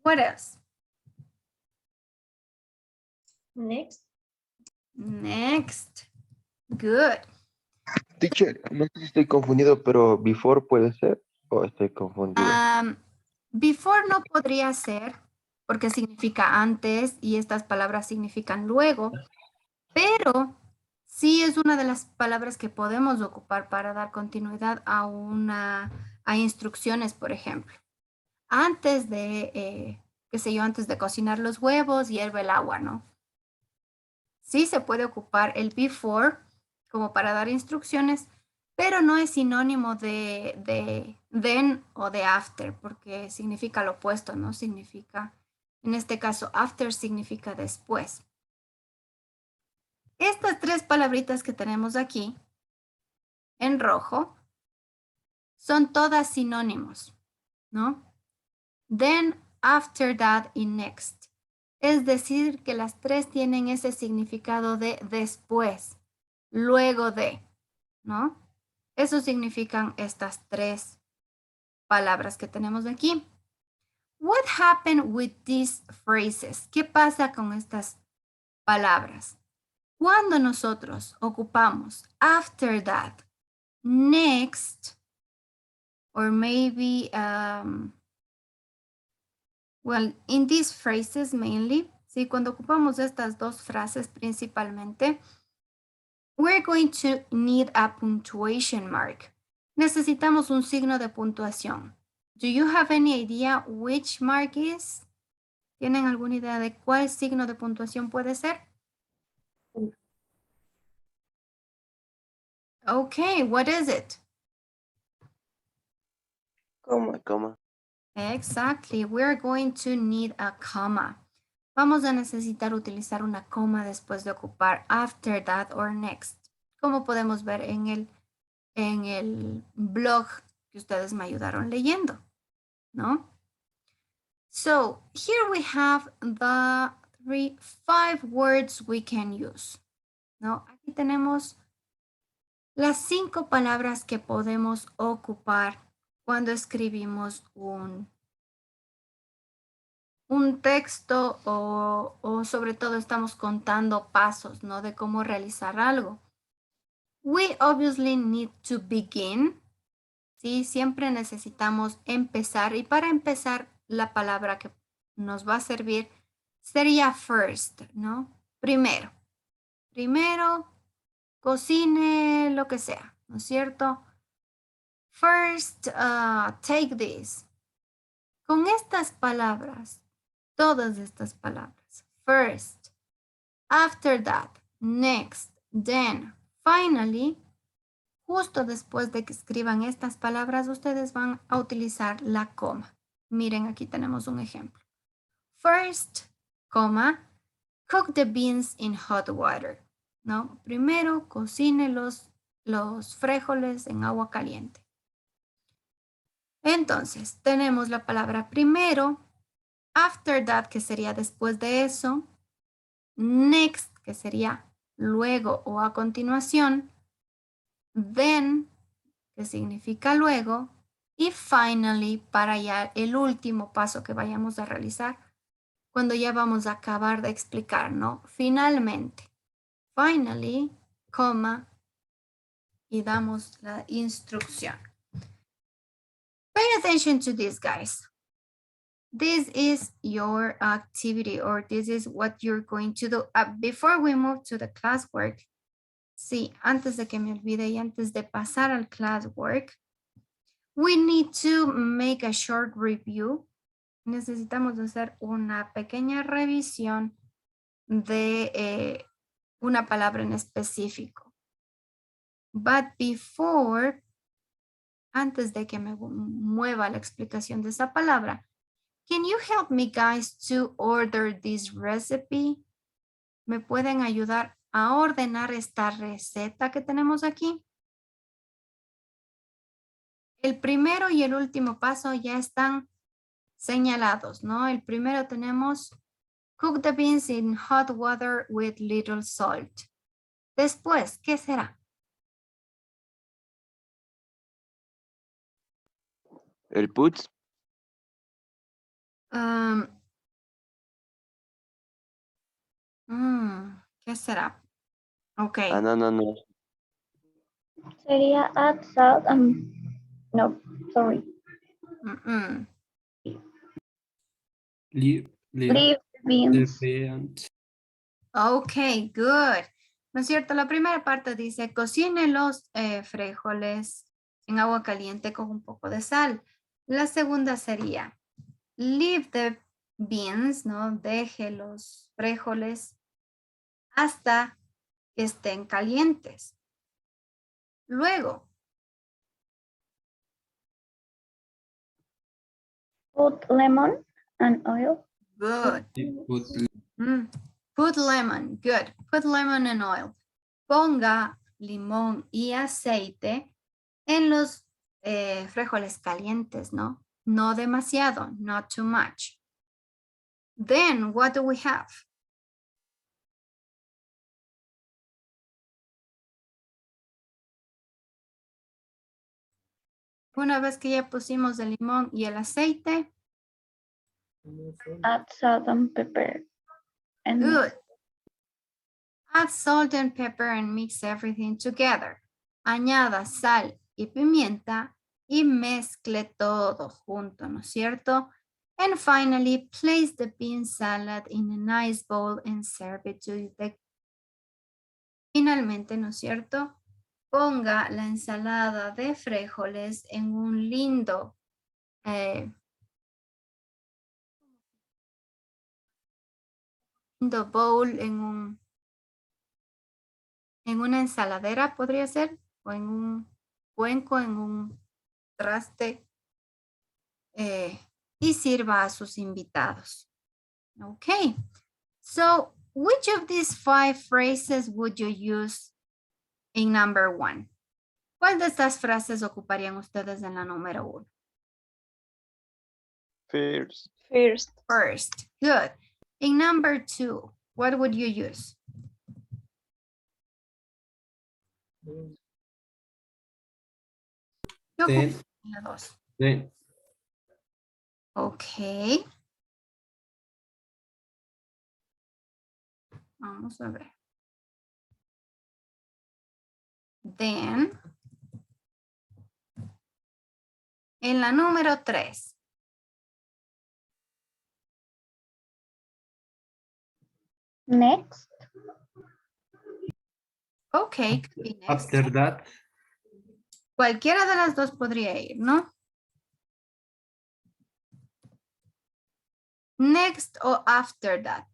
A: What else?
O: Next.
A: Next, good.
E: Teacher, no sé si estoy confundido, pero before puede ser o estoy confundido.
A: Before no podría ser porque significa antes y estas palabras significan luego, pero sí es una de las palabras que podemos ocupar para dar continuidad a instrucciones, por ejemplo. Antes de, qué sé yo, antes de cocinar los huevos, hierve el agua, ¿no? Sí se puede ocupar el before como para dar instrucciones, pero no es sinónimo de then o de after, porque significa lo opuesto, ¿no? Significa, en este caso, after significa después. Estas tres palabritas que tenemos aquí, en rojo, son todas sinónimos, ¿no? Then, after that y next. Es decir, que las tres tienen ese significado de después, luego de, ¿no? Eso significan estas tres palabras que tenemos aquí. What happened with these phrases? ¿Qué pasa con estas palabras? Cuando nosotros ocupamos after that, next, or maybe, well, in these phrases mainly, ¿sí? Cuando ocupamos estas dos frases principalmente, we're going to need a punctuation mark. Necesitamos un signo de puntuación. Do you have any idea which mark is? ¿Tienen alguna idea de cuál signo de puntuación puede ser? Okay, what is it?
E: Coma.
A: Exactly, we're going to need a comma. Vamos a necesitar utilizar una coma después de ocupar after that or next. Como podemos ver en el blog que ustedes me ayudaron leyendo, ¿no? So, here we have the 5 words we can use, ¿no? Aquí tenemos las 5 palabras que podemos ocupar cuando escribimos un texto o sobre todo estamos contando pasos, ¿no? De cómo realizar algo. We obviously need to begin. ¿Sí? Siempre necesitamos empezar y para empezar la palabra que nos va a servir sería first, ¿no? Primero. Primero, cocine lo que sea, ¿no es cierto? First, take this. Con estas palabras, todas estas palabras, first, after that, next, then, finally, justo después de que escriban estas palabras, ustedes van a utilizar la coma. Miren, aquí tenemos un ejemplo. First, coma, cook the beans in hot water. ¿No? Primero, cocine los frijoles en agua caliente. Entonces, tenemos la palabra primero, after that, que sería después de eso, next, que sería luego o a continuación, then, que significa luego, y finally, para ya el último paso que vayamos a realizar, cuando ya vamos a acabar de explicar, ¿no? Finalmente, finally, coma, y damos la instrucción. Pay attention to this, guys. This is your activity, or this is what you're going to do. Before we move to the classwork, sí, antes de que me olvide y antes de pasar al classwork, we need to make a short review. Necesitamos hacer una pequeña revisión de una palabra en específico. But before, antes de que me mueva la explicación de esa palabra, can you help me, guys, to order this recipe? ¿Me pueden ayudar a ordenar esta receta que tenemos aquí? El primero y el último paso ya están señalados, ¿no? El primero tenemos cook the beans in hot water with little salt. Después, ¿qué será?
E: El puts.
A: ¿Qué será? Ok.
E: No.
K: Sería add salt and no, sorry.
N: Leave
K: beans.
N: the beans.
A: Ok, good. ¿No es cierto? La primera parte dice, cocine los frijoles en agua caliente con un poco de sal. La segunda sería, leave the beans, ¿no? Deje los frijoles hasta que estén calientes. Luego,
K: Put lemon and oil.
A: Good.
N: Put
A: Put lemon. Good. Put lemon and oil. Ponga limón y aceite en los frijoles calientes, ¿no? No demasiado, not too much. Then, what do we have? Una vez que ya pusimos el limón y el aceite.
K: Add salt and pepper. And
A: Good. Add salt and pepper and mix everything together. Añada sal y pimienta y mezcle todo junto, ¿no es cierto? And finally, place the bean salad in a nice bowl and serve it to the... Finalmente, ¿no es cierto? Ponga la ensalada de frijoles en un lindo bowl, en una ensaladera podría ser, o en un cuenco, en un traste, y sirva a sus invitados. Okay, so which of these 5 phrases would you use in number 1? ¿Cuál de estas frases ocuparían ustedes en la número 1?
E: First.
A: First, good. In number 2, what would you use? ¿Qué
N: Then.
A: ocupa en la 2?
N: Then.
A: Ok. Vamos a ver. Then. En la número 3.
K: next.
A: Ok, could be next.
N: After that.
A: Cualquiera de las dos podría ir, ¿no? Next o after that.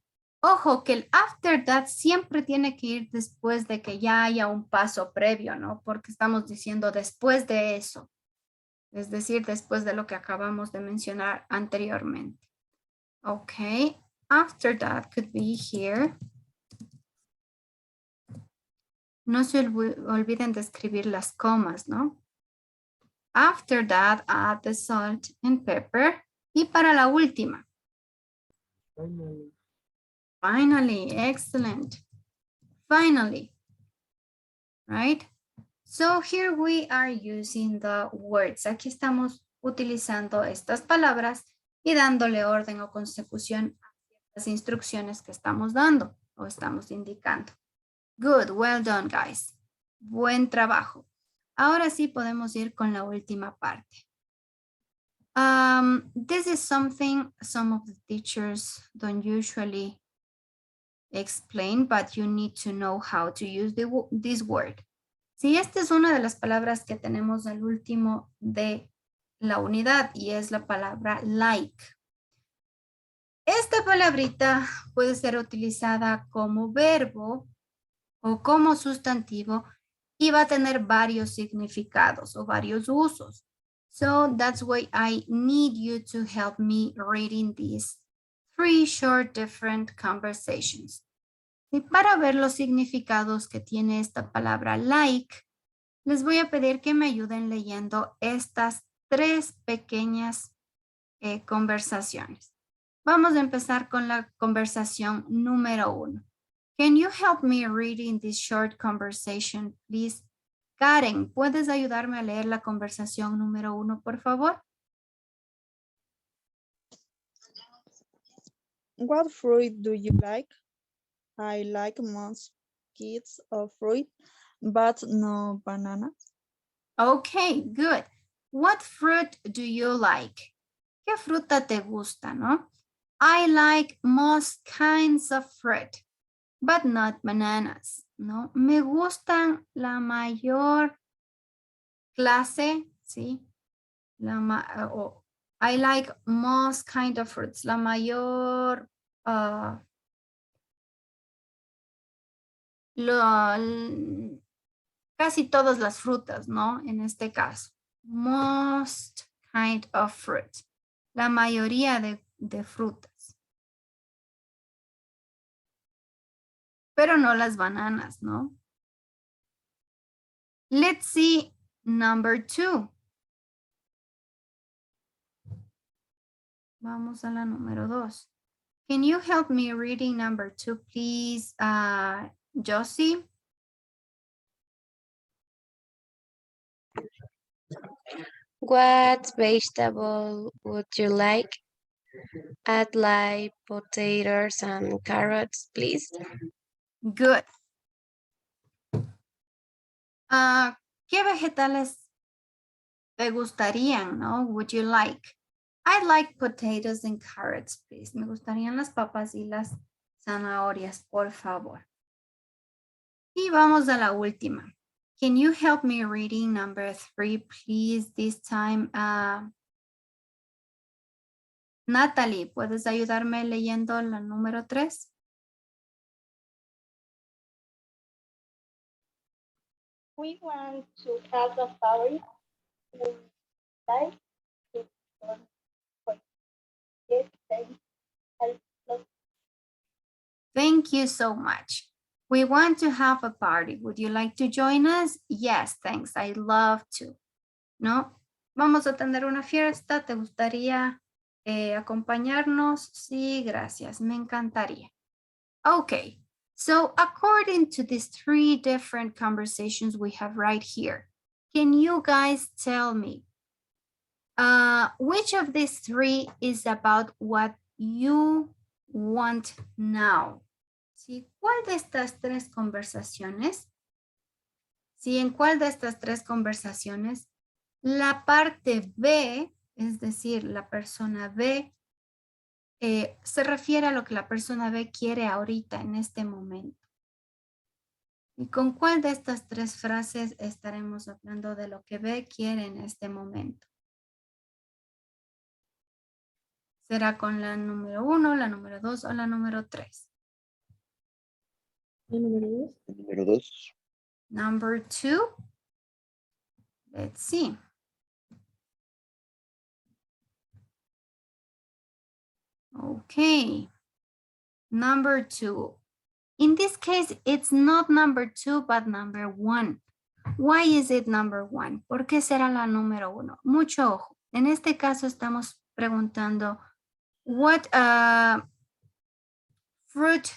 A: Ojo que el after that siempre tiene que ir después de que ya haya un paso previo, ¿no? Porque estamos diciendo después de eso. Es decir, después de lo que acabamos de mencionar anteriormente. Ok, after that could be here. No se olviden de escribir las comas, ¿no? After that, add the salt and pepper. Y para la última. Finally, excellent. Finally, right? So here we are using the words. Aquí estamos utilizando estas palabras y dándole orden o consecución a las instrucciones que estamos dando o estamos indicando. Good, well done, guys. Buen trabajo. Ahora sí podemos ir con la última parte. This is something some of the teachers don't usually explain, but you need to know how to use this word. Sí, esta es una de las palabras que tenemos al último de la unidad y es la palabra like. Esta palabrita puede ser utilizada como verbo o como sustantivo y va a tener varios significados o varios usos. So that's why I need you to help me reading these 3 short different conversations. Y para ver los significados que tiene esta palabra like, les voy a pedir que me ayuden leyendo estas 3 pequeñas conversaciones. Vamos a empezar con la conversación número 1. Can you help me reading this short conversation, please? Karen, ¿puedes ayudarme a leer la conversación número 1, por favor?
P: What fruit do you like? I like most kinds of fruit, but no bananas.
A: Okay, good. What fruit do you like? ¿Qué fruta te gusta, no? I like most kinds of fruit, but not bananas, ¿no? Me gustan la mayor clase, ¿sí? I like most kind of fruits, la mayor, casi todas las frutas, ¿no? En este caso, most kind of fruit. La mayoría de frutas. Pero no las bananas, ¿no? Let's see number 2. Vamos a la número 2. Can you help me reading number 2, please, Josie?
O: What vegetable would you like? Add like potatoes and carrots, please.
A: Good. ¿Qué vegetales te gustarían, no? Would you like? I like potatoes and carrots, please. Me gustarían las papas y las zanahorias, por favor. Y vamos a la última. Can you help me reading number 3, please? This time, Natalie, ¿puedes ayudarme leyendo la número 3?
P: We want to have a party. We like to
A: Thank you so much. We want to have a party. Would you like to join us? Yes, thanks. I'd love to. ¿No? Vamos a tener una fiesta. ¿Te gustaría acompañarnos? Sí, gracias. Me encantaría. Okay. So according to these 3 different conversations we have right here, can you guys tell me which of these 3 is about what you want now? ¿Sí? ¿Cuál de estas 3 conversaciones? ¿Sí? ¿En cuál de estas 3 conversaciones la parte B, es decir, la persona B, se refiere a lo que la persona B quiere ahorita, en este momento? ¿Y con cuál de estas 3 frases estaremos hablando de lo que B quiere en este momento? ¿Será con la número 1, la número 2 o la número 3?
E: La número 2.
A: Number 2. Let's see. Okay. Number 2. In this case, it's not number 2, but number 1. Why is it number 1? ¿Por qué será la número 1? Mucho ojo. En este caso estamos preguntando, what fruit,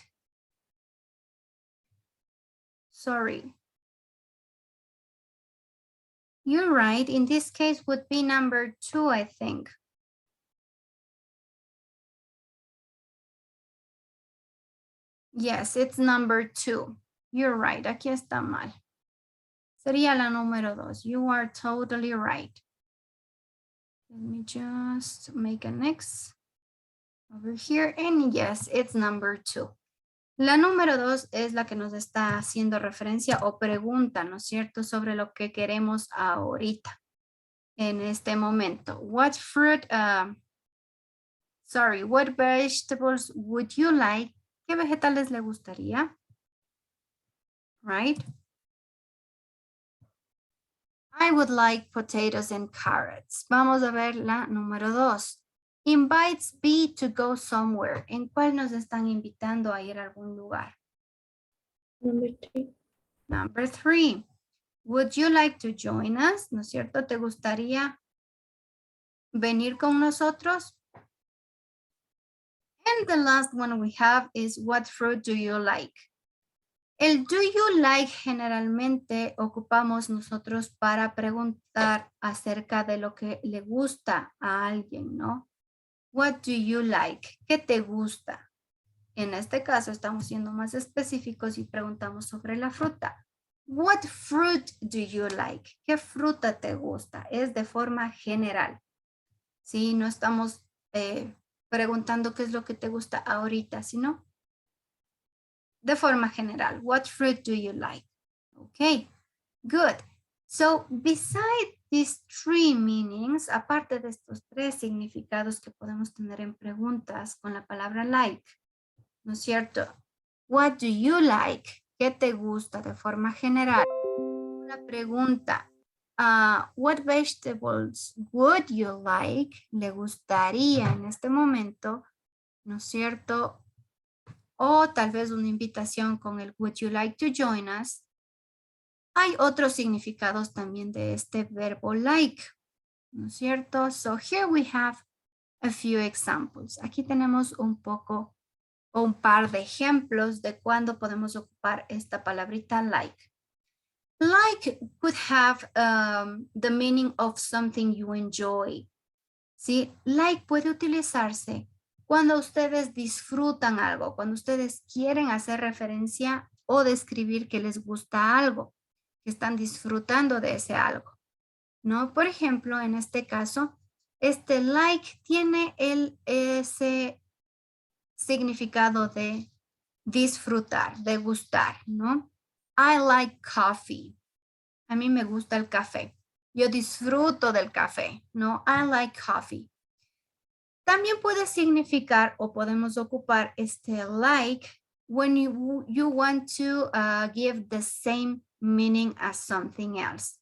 A: sorry. You're right. In this case would be number 2, I think. Yes, it's number 2. You're right. Aquí está mal. Sería la número 2. You are totally right. Let me just make an X over here. And yes, it's number 2. La número 2 es la que nos está haciendo referencia o pregunta, ¿no es cierto?, sobre lo que queremos ahorita, en este momento. What fruit, what vegetables would you like? ¿Qué vegetales le gustaría? Right? I would like potatoes and carrots. Vamos a ver la número 2. Invites B to go somewhere. ¿En cuál nos están invitando a ir a algún lugar?
O: Number 3.
A: Number 3. Would you like to join us? ¿No es cierto? ¿Te gustaría venir con nosotros? And the last one we have is what fruit do you like? El do you like generalmente ocupamos nosotros para preguntar acerca de lo que le gusta a alguien, ¿no? What do you like? ¿Qué te gusta? En este caso estamos siendo más específicos y preguntamos sobre la fruta. What fruit do you like? ¿Qué fruta te gusta? Es de forma general. Sí, no estamos preguntando qué es lo que te gusta ahorita, sino de forma general. What fruit do you like? Okay, good. So, beside these 3 meanings, aparte de estos 3 significados que podemos tener en preguntas con la palabra like, ¿no es cierto? What do you like? ¿Qué te gusta de forma general? Una pregunta. what vegetables would you like? Le gustaría en este momento, ¿no es cierto? O tal vez una invitación con el would you like to join us. Hay otros significados también de este verbo like, ¿no es cierto? So here we have a few examples. Aquí tenemos un poco o un par de ejemplos de cuándo podemos ocupar esta palabrita like. Like could have the meaning of something you enjoy. ¿Sí? Like puede utilizarse cuando ustedes disfrutan algo, cuando ustedes quieren hacer referencia o describir que les gusta algo, que están disfrutando de ese algo, ¿no? Por ejemplo, en este caso, este like tiene ese significado de disfrutar, de gustar, ¿no? I like coffee. A mí me gusta el café. Yo disfruto del café, ¿no? I like coffee. También puede significar o podemos ocupar este like when you want to give the same meaning as something else.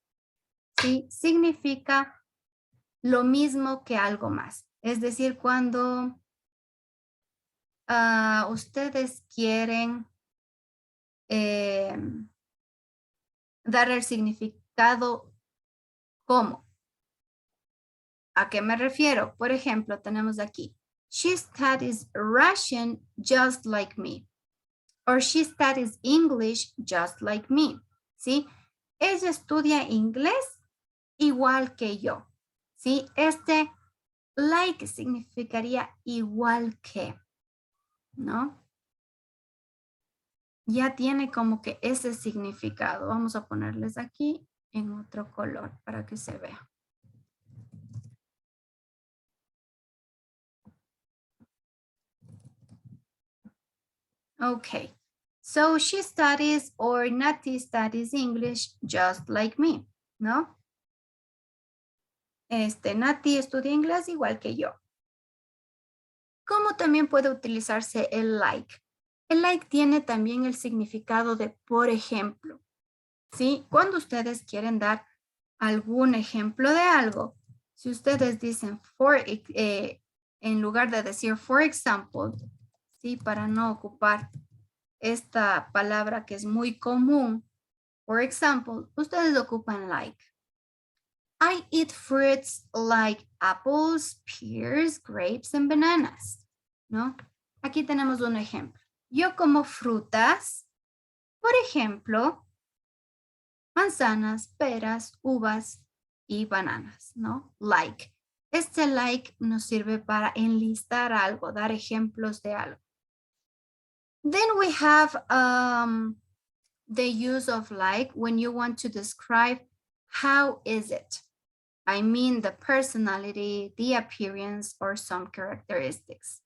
A: ¿Sí? Significa lo mismo que algo más. Es decir, cuando ustedes quieren dar el significado como. ¿A qué me refiero? Por ejemplo, tenemos aquí, she studies Russian just like me. Or she studies English just like me. ¿Sí? Ella estudia inglés igual que yo. ¿Sí? Este like significaría igual que, ¿no? Ya tiene como que ese significado. Vamos a ponerles aquí en otro color para que se vea. Okay, so she studies or Nati studies English just like me, ¿no? Nati estudia inglés igual que yo. ¿Cómo también puede utilizarse el like? El like tiene también el significado de por ejemplo, ¿sí? Cuando ustedes quieren dar algún ejemplo de algo, si ustedes dicen en lugar de decir for example, ¿sí? Para no ocupar esta palabra que es muy común, for example, ustedes ocupan like. I eat fruits like apples, pears, grapes, and bananas, ¿no? Aquí tenemos un ejemplo. Yo como frutas, por ejemplo, manzanas, peras, uvas y bananas, ¿no? Like. Este like nos sirve para enlistar algo, dar ejemplos de algo. Then we have the use of like when you want to describe how is it. I mean the personality, the appearance, or some characteristics.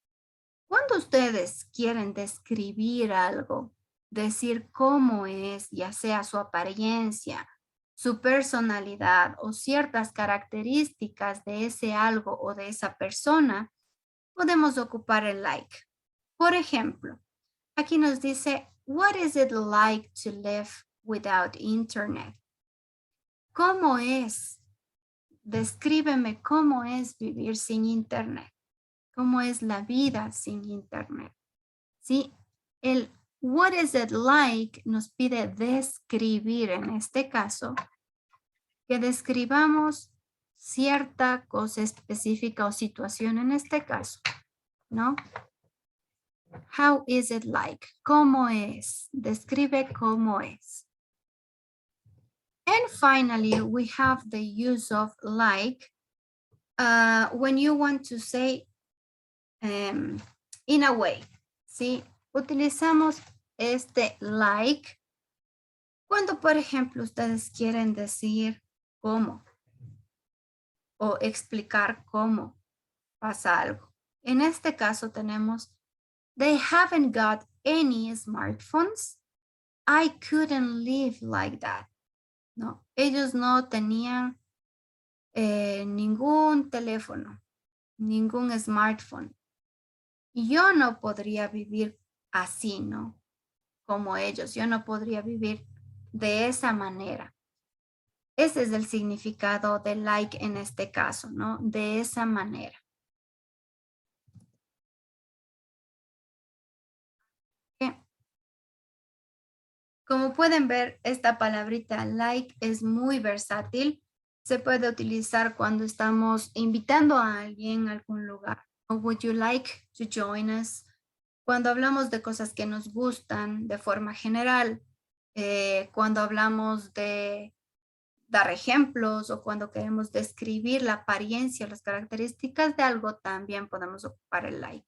A: Cuando ustedes quieren describir algo, decir cómo es, ya sea su apariencia, su personalidad o ciertas características de ese algo o de esa persona, podemos ocupar el like. Por ejemplo, aquí nos dice, what is it like to live without internet? ¿Cómo es? Descríbeme cómo es vivir sin internet. ¿Cómo es la vida sin internet? ¿Sí? El what is it like nos pide describir en este caso que describamos cierta cosa específica o situación en este caso, ¿no? How is it like? ¿Cómo es? Describe cómo es. And finally, we have the use of like when you want to say in a way, ¿sí? Utilizamos este like cuando, por ejemplo, ustedes quieren decir cómo o explicar cómo pasa algo. En este caso tenemos they haven't got any smartphones. I couldn't live like that. No, ellos no tenían ningún teléfono, ningún smartphone. Y yo no podría vivir así, ¿no? Como ellos. Yo no podría vivir de esa manera. Ese es el significado de like en este caso, ¿no? De esa manera. Bien. Como pueden ver, esta palabrita like es muy versátil. Se puede utilizar cuando estamos invitando a alguien a algún lugar. Would you like to join us? Cuando hablamos de cosas que nos gustan de forma general, cuando hablamos de dar ejemplos o cuando queremos describir la apariencia, las características de algo, también podemos ocupar el like.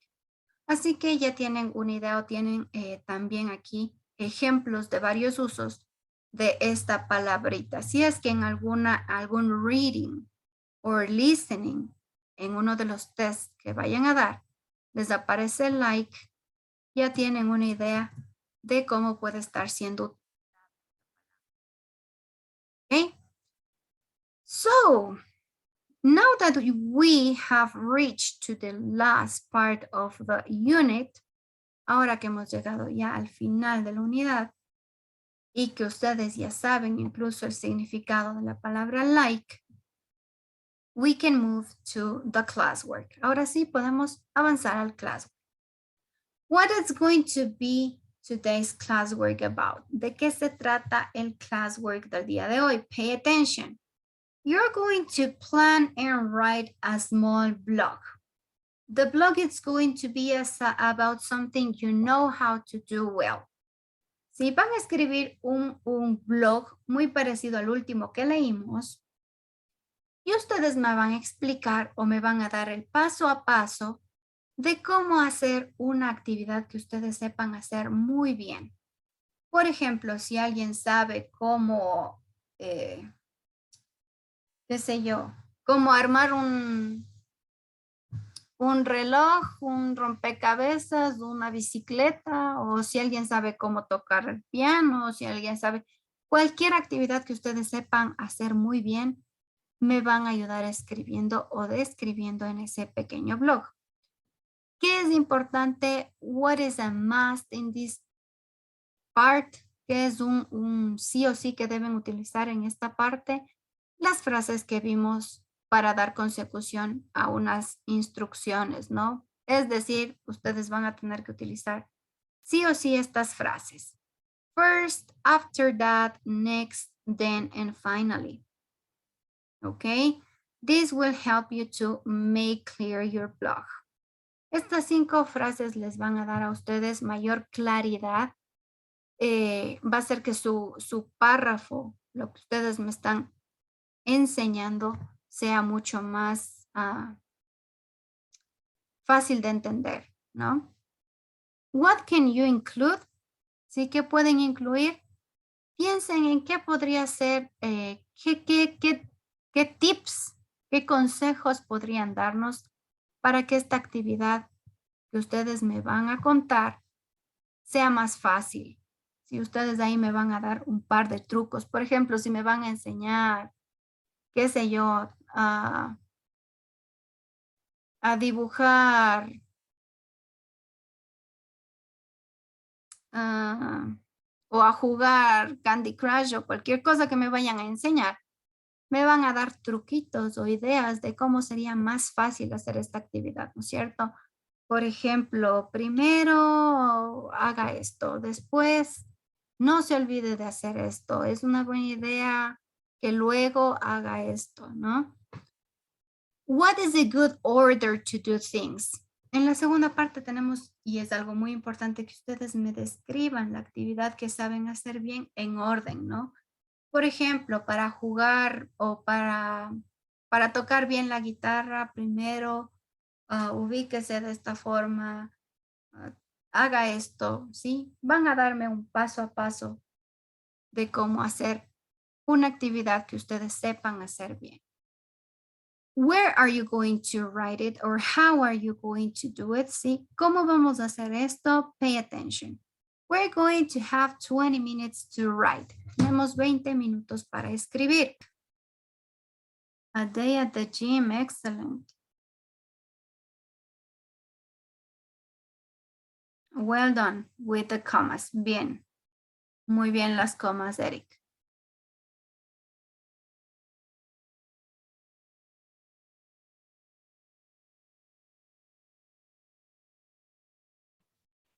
A: Así que ya tienen una idea o tienen también aquí ejemplos de varios usos de esta palabrita. Si es que en algún reading o listening, en uno de los tests que vayan a dar, les aparece el like, ya tienen una idea de cómo puede estar siendo. Okay. So, now that we have reached to the last part of the unit, ahora que hemos llegado ya al final de la unidad y que ustedes ya saben incluso el significado de la palabra like, we can move to the classwork. Ahora sí podemos avanzar al classwork. What is going to be today's classwork about? ¿De qué se trata el classwork del día de hoy? Pay attention. You're going to plan and write a small blog. The blog is going to be about something you know how to do well. Si van a escribir un blog muy parecido al último que leímos, y ustedes me van a explicar o me van a dar el paso a paso de cómo hacer una actividad que ustedes sepan hacer muy bien. Por ejemplo, si alguien sabe cómo, qué sé yo, cómo armar un reloj, un rompecabezas, una bicicleta, o si alguien sabe cómo tocar el piano, o si alguien sabe cualquier actividad que ustedes sepan hacer muy bien, me van a ayudar escribiendo o describiendo en ese pequeño blog. ¿Qué es importante? What is a must in this part? ¿Qué es un sí o sí que deben utilizar en esta parte? Las frases que vimos para dar consecución a unas instrucciones, ¿no? Es decir, ustedes van a tener que utilizar sí o sí estas frases. First, after that, next, then, and finally. Okay? This will help you to make clear your blog. Estas 5 frases les van a dar a ustedes mayor claridad. Va a ser que su párrafo, lo que ustedes me están enseñando, sea mucho más fácil de entender, ¿no? What can you include? ¿Sí? ¿Qué pueden incluir? Piensen en qué podría ser, qué tips, qué consejos podrían darnos para que esta actividad que ustedes me van a contar sea más fácil. Si ustedes ahí me van a dar un par de trucos, por ejemplo, si me van a enseñar, qué sé yo, a dibujar o a jugar Candy Crush o cualquier cosa que me vayan a enseñar, me van a dar truquitos o ideas de cómo sería más fácil hacer esta actividad, ¿no es cierto? Por ejemplo, primero haga esto, después no se olvide de hacer esto. Es una buena idea que luego haga esto, ¿no? What is a good order to do things? En la segunda parte tenemos, y es algo muy importante, que ustedes me describan la actividad que saben hacer bien en orden, ¿no? Por ejemplo, para jugar o para tocar bien la guitarra, primero ubíquese de esta forma, haga esto, ¿sí? Van a darme un paso a paso de cómo hacer una actividad que ustedes sepan hacer bien. Where are you going to write it or how are you going to do it? ¿Sí? ¿Cómo vamos a hacer esto? Pay attention. We're going to have 20 minutes to write. Tenemos 20 minutos para escribir. A day at the gym, excellent. Well done with the commas. Bien. Muy bien las comas, Eric.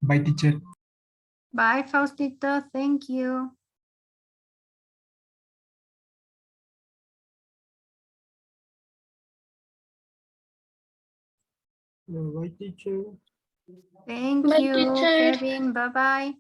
B: Bye, teacher.
A: Bye, Faustito. Thank you.
B: Bye, teacher.
A: Thank
K: Bye,
A: you,
K: teacher.
A: Kevin. Bye-bye.